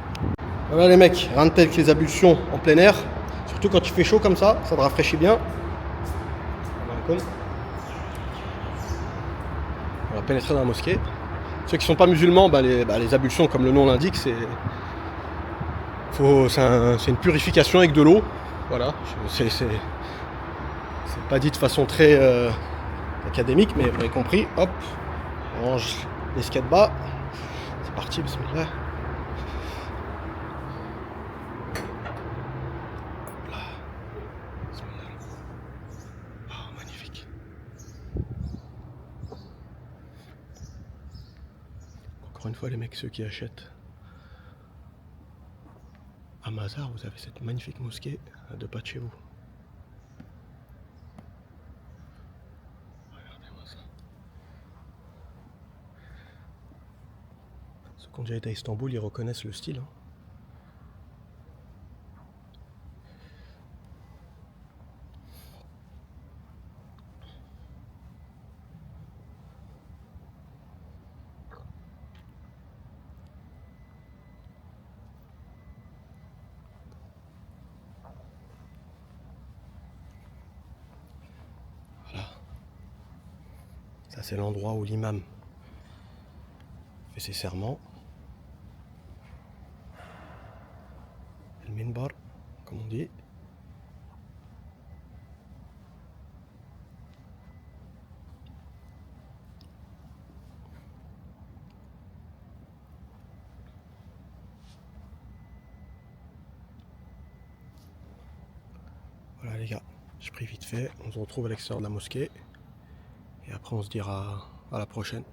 Voilà les mecs, rien de tel que les ablutions en plein air. Surtout quand il fait chaud comme ça te rafraîchit bien. On va pénétrer dans la mosquée. Ceux qui ne sont pas musulmans, les ablutions, comme le nom l'indique, c'est une purification avec de l'eau. Voilà, c'est pas dit de façon très académique, mais vous avez compris. Hop, on range les skates bas. C'est parti, bismillah. encore une fois les mecs, ceux qui achètent à Mazar, vous avez cette magnifique mosquée à 2 pas de chez vous. Regardez-moi ça. Ceux qui ont déjà été à Istanbul, ils reconnaissent le style. Hein. Ça, c'est l'endroit où l'imam fait ses serments. Le minbar, comme on dit. Voilà les gars, je prie vite fait. On se retrouve à l'extérieur de la mosquée. Et après on se dira à la prochaine.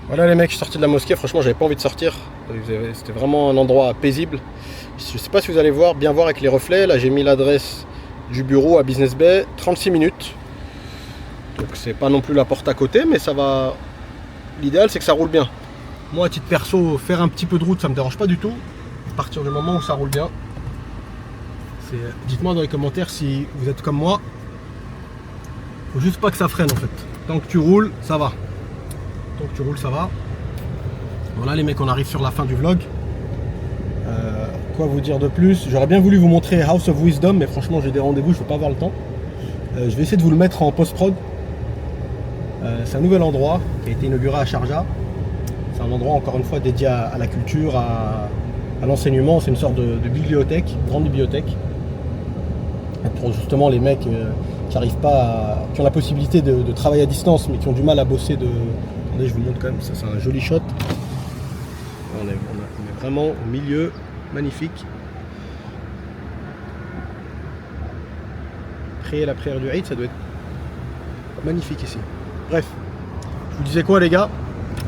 Voilà les mecs, je suis sorti de la mosquée, franchement j'avais pas envie de sortir. C'était vraiment un endroit paisible. Je sais pas si vous allez voir, bien voir avec les reflets. Là j'ai mis l'adresse du bureau à Business Bay, 36 minutes. Donc c'est pas non plus la porte à côté, mais ça va. L'idéal c'est que ça roule bien. Moi à titre perso, faire un petit peu de route ça me dérange pas du tout. À partir du moment où ça roule bien. Dites-moi dans les commentaires si vous êtes comme moi. Faut juste pas que ça freine en fait. Tant que tu roules, ça va. Tant que tu roules, ça va. Voilà les mecs, on arrive sur la fin du vlog. Quoi vous dire de plus? J'aurais bien voulu vous montrer House of Wisdom, mais franchement j'ai des rendez-vous, je ne vais pas avoir le temps. Je vais essayer de vous le mettre en post-prod. C'est un nouvel endroit qui a été inauguré à Sharjah. C'est un endroit encore une fois dédié à la culture, à l'enseignement. C'est une sorte de bibliothèque, grande bibliothèque. Pour justement les mecs qui arrivent pas qui ont la possibilité de travailler à distance mais qui ont du mal à bosser Attendez, je vous montre quand même, ça c'est un joli shot. On est vraiment au milieu, magnifique. Prier la prière du Eid, ça doit être magnifique ici. Bref, je vous disais quoi les gars?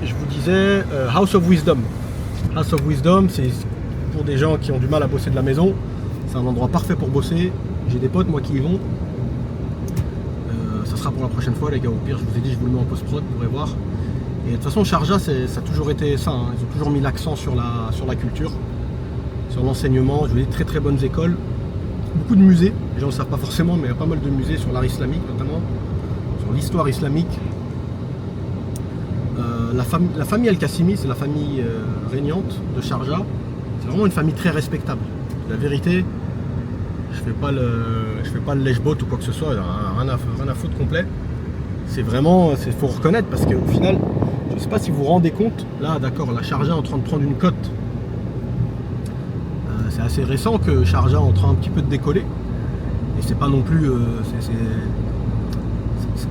Je vous disais House of Wisdom. House of Wisdom, c'est pour des gens qui ont du mal à bosser de la maison. C'est un endroit parfait pour bosser. J'ai des potes moi qui y vont. Ça sera pour la prochaine fois les gars. Au pire je vous ai dit je vous le mets en post-prod, vous pourrez voir. Et de toute façon Sharjah ça a toujours été ça. Hein. Ils ont toujours mis l'accent sur la culture, sur l'enseignement. Je vous ai dit très très bonnes écoles. Beaucoup de musées. Les gens ne le savent pas forcément mais il y a pas mal de musées sur l'art islamique notamment. Sur l'histoire islamique. La famille Al-Qassimi, c'est la famille régnante de Sharjah. C'est vraiment une famille très respectable. La vérité, je fais pas le lèche-bot ou quoi que ce soit, rien à foutre complet. C'est vraiment, faut reconnaître parce qu'au final, je ne sais pas si vous vous rendez compte, là d'accord, la Sharjah est en train de prendre une cote. C'est assez récent que Sharjah est en train un petit peu de décoller. Et c'est pas non plus,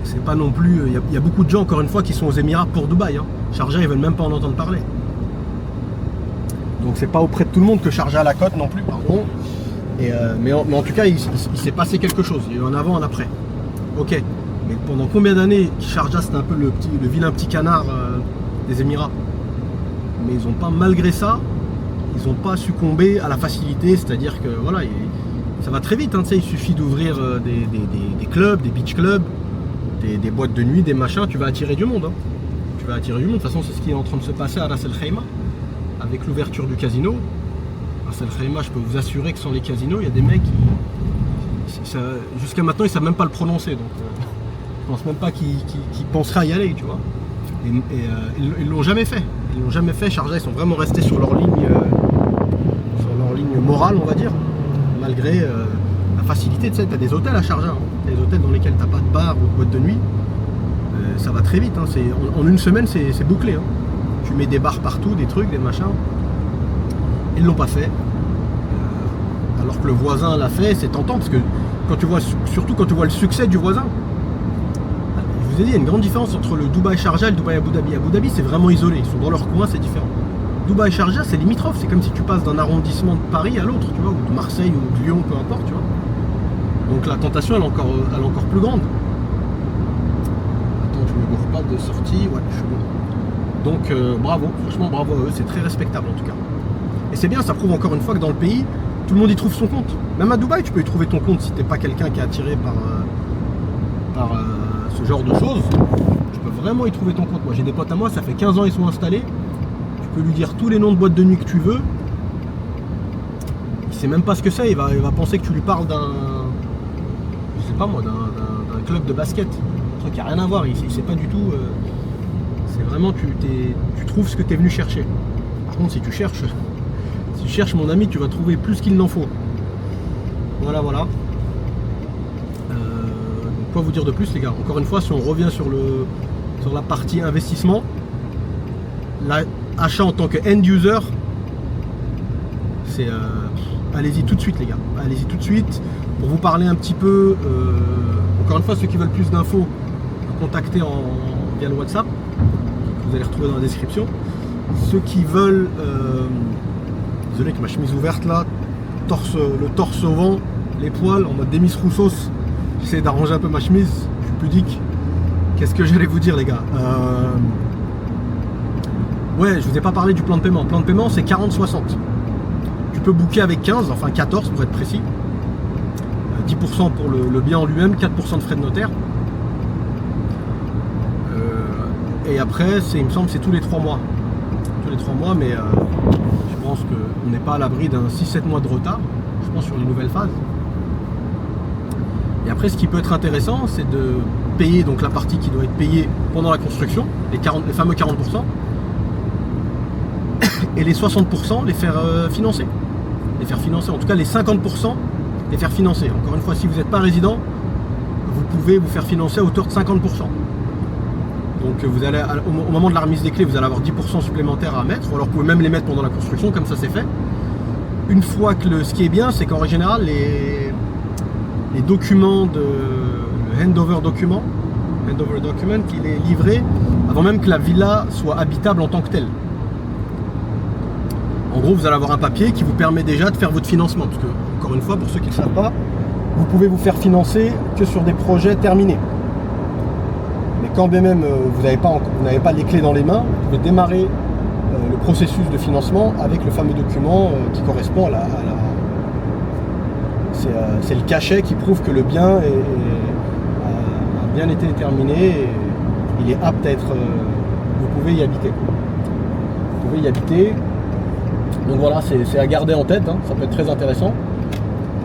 c'est pas non plus, il y a beaucoup de gens encore une fois qui sont aux Émirats pour Dubaï. Hein. Sharjah ils veulent même pas en entendre parler. Donc c'est pas auprès de tout le monde que Sharjah a la cote non plus, pardon. Mais en tout cas, il s'est passé quelque chose. Il y a eu un avant, un après. Ok. Mais pendant combien d'années Sharjah c'était un peu le vilain petit canard des Émirats. Mais ils n'ont pas, malgré ça, ils n'ont pas succombé à la facilité. C'est-à-dire que voilà, ça va très vite. Hein, il suffit d'ouvrir des clubs, des beach clubs, des boîtes de nuit, des machins. Tu vas attirer du monde. Hein. Tu vas attirer du monde. De toute façon, c'est ce qui est en train de se passer à Ras El Khaimah avec l'ouverture du casino. Ras El Khaimah, je peux vous assurer que sans les casinos, il y a des mecs qui, jusqu'à maintenant, ils ne savent même pas le prononcer. Donc, je pense même pas qu'ils penseraient à y aller, tu vois. Ils l'ont jamais fait. Ils l'ont jamais fait. Sharjah, ils sont vraiment restés sur leur ligne morale, on va dire, malgré la facilité. Tu sais, t'as des hôtels à Sharjah. Hein. T'as des hôtels dans lesquels t'as pas de bar ou de boîte de nuit. Ça va très vite. Hein. En une semaine, c'est bouclé. Hein. Tu mets des bars partout, des trucs, des machins. Ils l'ont pas fait. Alors que le voisin l'a fait, c'est tentant parce que surtout quand tu vois le succès du voisin. Je vous ai dit, il y a une grande différence entre le Dubaï Sharjah et le Dubaï Abu Dhabi. Abu Dhabi, c'est vraiment isolé. Ils sont dans leur coin, c'est différent. Dubaï Sharjah, c'est limitrophe. C'est comme si tu passes d'un arrondissement de Paris à l'autre, tu vois, ou de Marseille ou de Lyon, peu importe, tu vois. Donc la tentation, elle est encore plus grande. Attends, je me gourre pas de sortie, ouais, je suis bon. Donc bravo, franchement bravo à eux, c'est très respectable en tout cas. Et c'est bien, ça prouve encore une fois que dans le pays, tout le monde y trouve son compte. Même à Dubaï, tu peux y trouver ton compte si t'es pas quelqu'un qui est attiré par ce genre de choses. Tu peux vraiment y trouver ton compte. Moi j'ai des potes à moi, ça fait 15 ans ils sont installés. Tu peux lui dire tous les noms de boîtes de nuit que tu veux. Il sait même pas ce que c'est, il va penser que tu lui parles d'un, je sais pas moi, d'un club de basket. Un truc qui n'a rien à voir, il sait pas du tout. C'est vraiment, tu trouves ce que tu es venu chercher. Par contre, si tu cherches mon ami, tu vas trouver plus qu'il n'en faut. Voilà. Quoi vous dire de plus les gars? Encore une fois, si on revient sur la partie investissement, l'achat en tant que end user, c'est allez-y tout de suite les gars, allez-y tout de suite. Pour vous parler un petit peu, encore une fois, ceux qui veulent plus d'infos, contactez via le WhatsApp, que vous allez retrouver dans la description. Ceux qui veulent, désolé que ma chemise ouverte là, le torse au vent, les poils en mode Demis Roussos, j'essaie d'arranger un peu ma chemise, je suis pudique. Qu'est-ce que j'allais vous dire les gars? Ouais, je vous ai pas parlé du plan de paiement. Le plan de paiement c'est 40-60. Tu peux booker avec 15, enfin 14 pour être précis. 10% pour le bien en lui-même, 4% de frais de notaire. Et après, il me semble, c'est tous les 3 mois. Tous les 3 mois, mais je pense qu'on n'est pas à l'abri d'un 6-7 mois de retard, je pense, sur les nouvelles phases. Et après, ce qui peut être intéressant, c'est de payer donc la partie qui doit être payée pendant la construction, les fameux 40%, et les 60%, les faire financer. Les faire financer, en tout cas les 50%, les faire financer. Encore une fois, si vous n'êtes pas résident, vous pouvez vous faire financer à hauteur de 50%. Donc vous allez, au moment de la remise des clés, vous allez avoir 10% supplémentaires à mettre, ou alors vous pouvez même les mettre pendant la construction, comme ça c'est fait. Une fois que ce qui est bien, c'est qu'en général, les documents le handover document, il est livré avant même que la villa soit habitable en tant que telle. En gros, vous allez avoir un papier qui vous permet déjà de faire votre financement, parce que, encore une fois, pour ceux qui ne le savent pas, vous pouvez vous faire financer que sur des projets terminés. Mais quand bien même vous n'avez pas les clés dans les mains, vous pouvez démarrer le processus de financement avec le fameux document qui correspond à c'est le cachet qui prouve que le bien a bien été terminé et il est apte à être... vous pouvez y habiter. Vous pouvez y habiter. Donc voilà, c'est à garder en tête, hein, ça peut être très intéressant.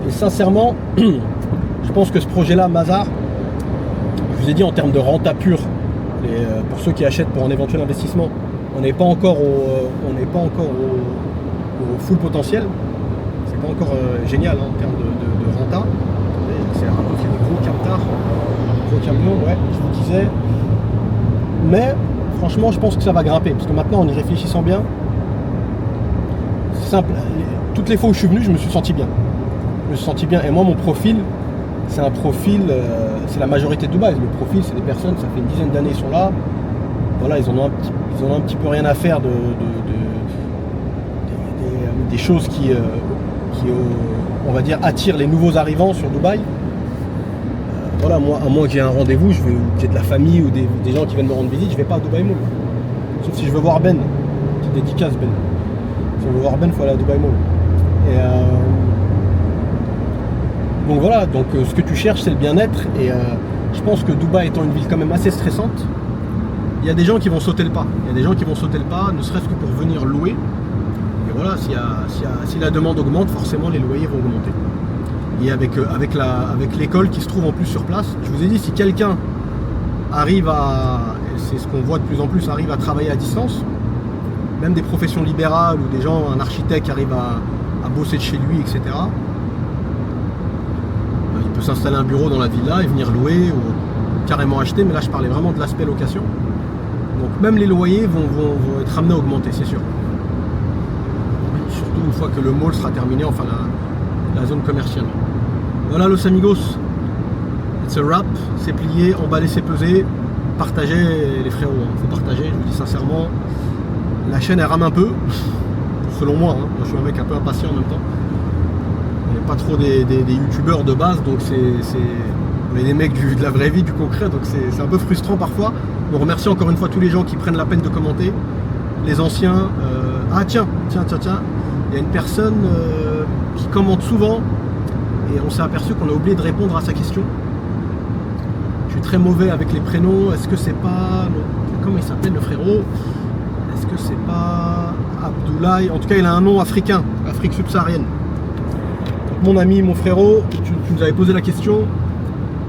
Et sincèrement, je pense que ce projet-là, Mazars, je vous ai dit en termes de renta pure, pour ceux qui achètent pour un éventuel investissement, on n'est pas encore au full potentiel. C'est pas encore génial hein, en termes de renta. C'est un peu des gros capteurs, gros camions, ouais, je vous disais. Mais franchement, je pense que ça va grimper, parce que maintenant, en y réfléchissant bien, c'est simple. Toutes les fois où je suis venu, je me suis senti bien. Et moi, mon profil, c'est un profil, c'est la majorité de Dubaï. Le profil, c'est des personnes, ça fait une dizaine d'années, ils sont là. Voilà, ils en ont un petit peu rien à faire des choses qui on va dire, attirent les nouveaux arrivants sur Dubaï. Voilà, moi, à moins que j'ai un rendez-vous, que j'ai de la famille ou des gens qui viennent me rendre visite, je vais pas à Dubaï Mall. Sauf si je veux voir Ben, petite dédicace Ben. Si on veut voir Ben, il faut aller à Dubaï Mall. Et donc voilà, donc ce que tu cherches, c'est le bien-être. Et je pense que Dubaï étant une ville quand même assez stressante, il y a des gens qui vont sauter le pas. Ne serait-ce que pour venir louer. Et voilà, si la demande augmente, forcément les loyers vont augmenter. Et avec l'école qui se trouve en plus sur place, je vous ai dit, si quelqu'un arrive et c'est ce qu'on voit de plus en plus, arrive à travailler à distance, même des professions libérales ou des gens, un architecte qui arrive à bosser de chez lui, etc. Il peut s'installer un bureau dans la villa et venir louer ou carrément acheter, mais là je parlais vraiment de l'aspect location. Donc même les loyers vont être amenés à augmenter, c'est sûr. Surtout une fois que le mall sera terminé, enfin la zone commerciale. Voilà los amigos, it's a wrap, c'est plié, emballé, c'est pesé. Partagez les frérots, il faut partager, je vous dis sincèrement. La chaîne elle rame un peu, selon moi, hein. Moi je suis un mec un peu impatient en même temps. Il n'y a pas trop des youtubeurs de base, donc On est des mecs de la vraie vie, du concret, donc c'est un peu frustrant parfois. On remercie encore une fois tous les gens qui prennent la peine de commenter, les anciens. Ah tiens, il y a une personne qui commente souvent et on s'est aperçu qu'on a oublié de répondre à sa question. Je suis très mauvais avec les prénoms. Est-ce que c'est pas... Comment il s'appelle le frérot? Est-ce que c'est pas Abdoulaye? En tout cas, il a un nom africain, Afrique subsaharienne. Donc, mon ami, mon frérot, tu nous avais posé la question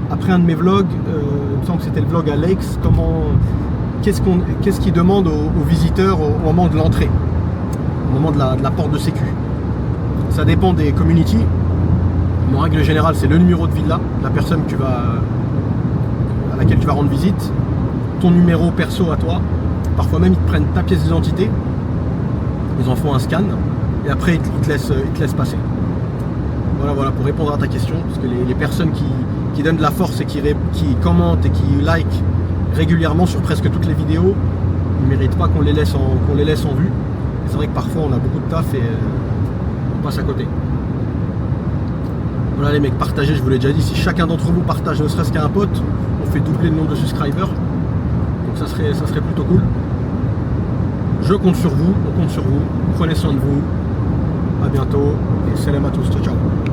après un de mes vlogs. Il me semble que c'était le vlog Alex. Qu'est-ce qu'il demande aux visiteurs au moment de l'entrée, au moment de la porte de sécu? Ça dépend des communities. Mais en règle générale, c'est le numéro de villa, la personne à laquelle tu vas rendre visite, ton numéro perso à toi. Parfois même ils te prennent ta pièce d'identité, ils en font un scan et après ils te laissent passer. Voilà pour répondre à ta question, parce que les personnes qui donnent de la force et qui commentent et qui like régulièrement sur presque toutes les vidéos, ils ne méritent pas qu'on les laisse en vue. C'est vrai que parfois on a beaucoup de taf et on passe à côté. Voilà les mecs, partagez, je vous l'ai déjà dit, si chacun d'entre vous partage ne serait-ce qu'à un pote, on fait doubler le nombre de subscribers. Donc ça serait plutôt cool. Je compte sur vous, on compte sur vous. Prenez soin de vous. À bientôt et salam à tous. Ciao ciao.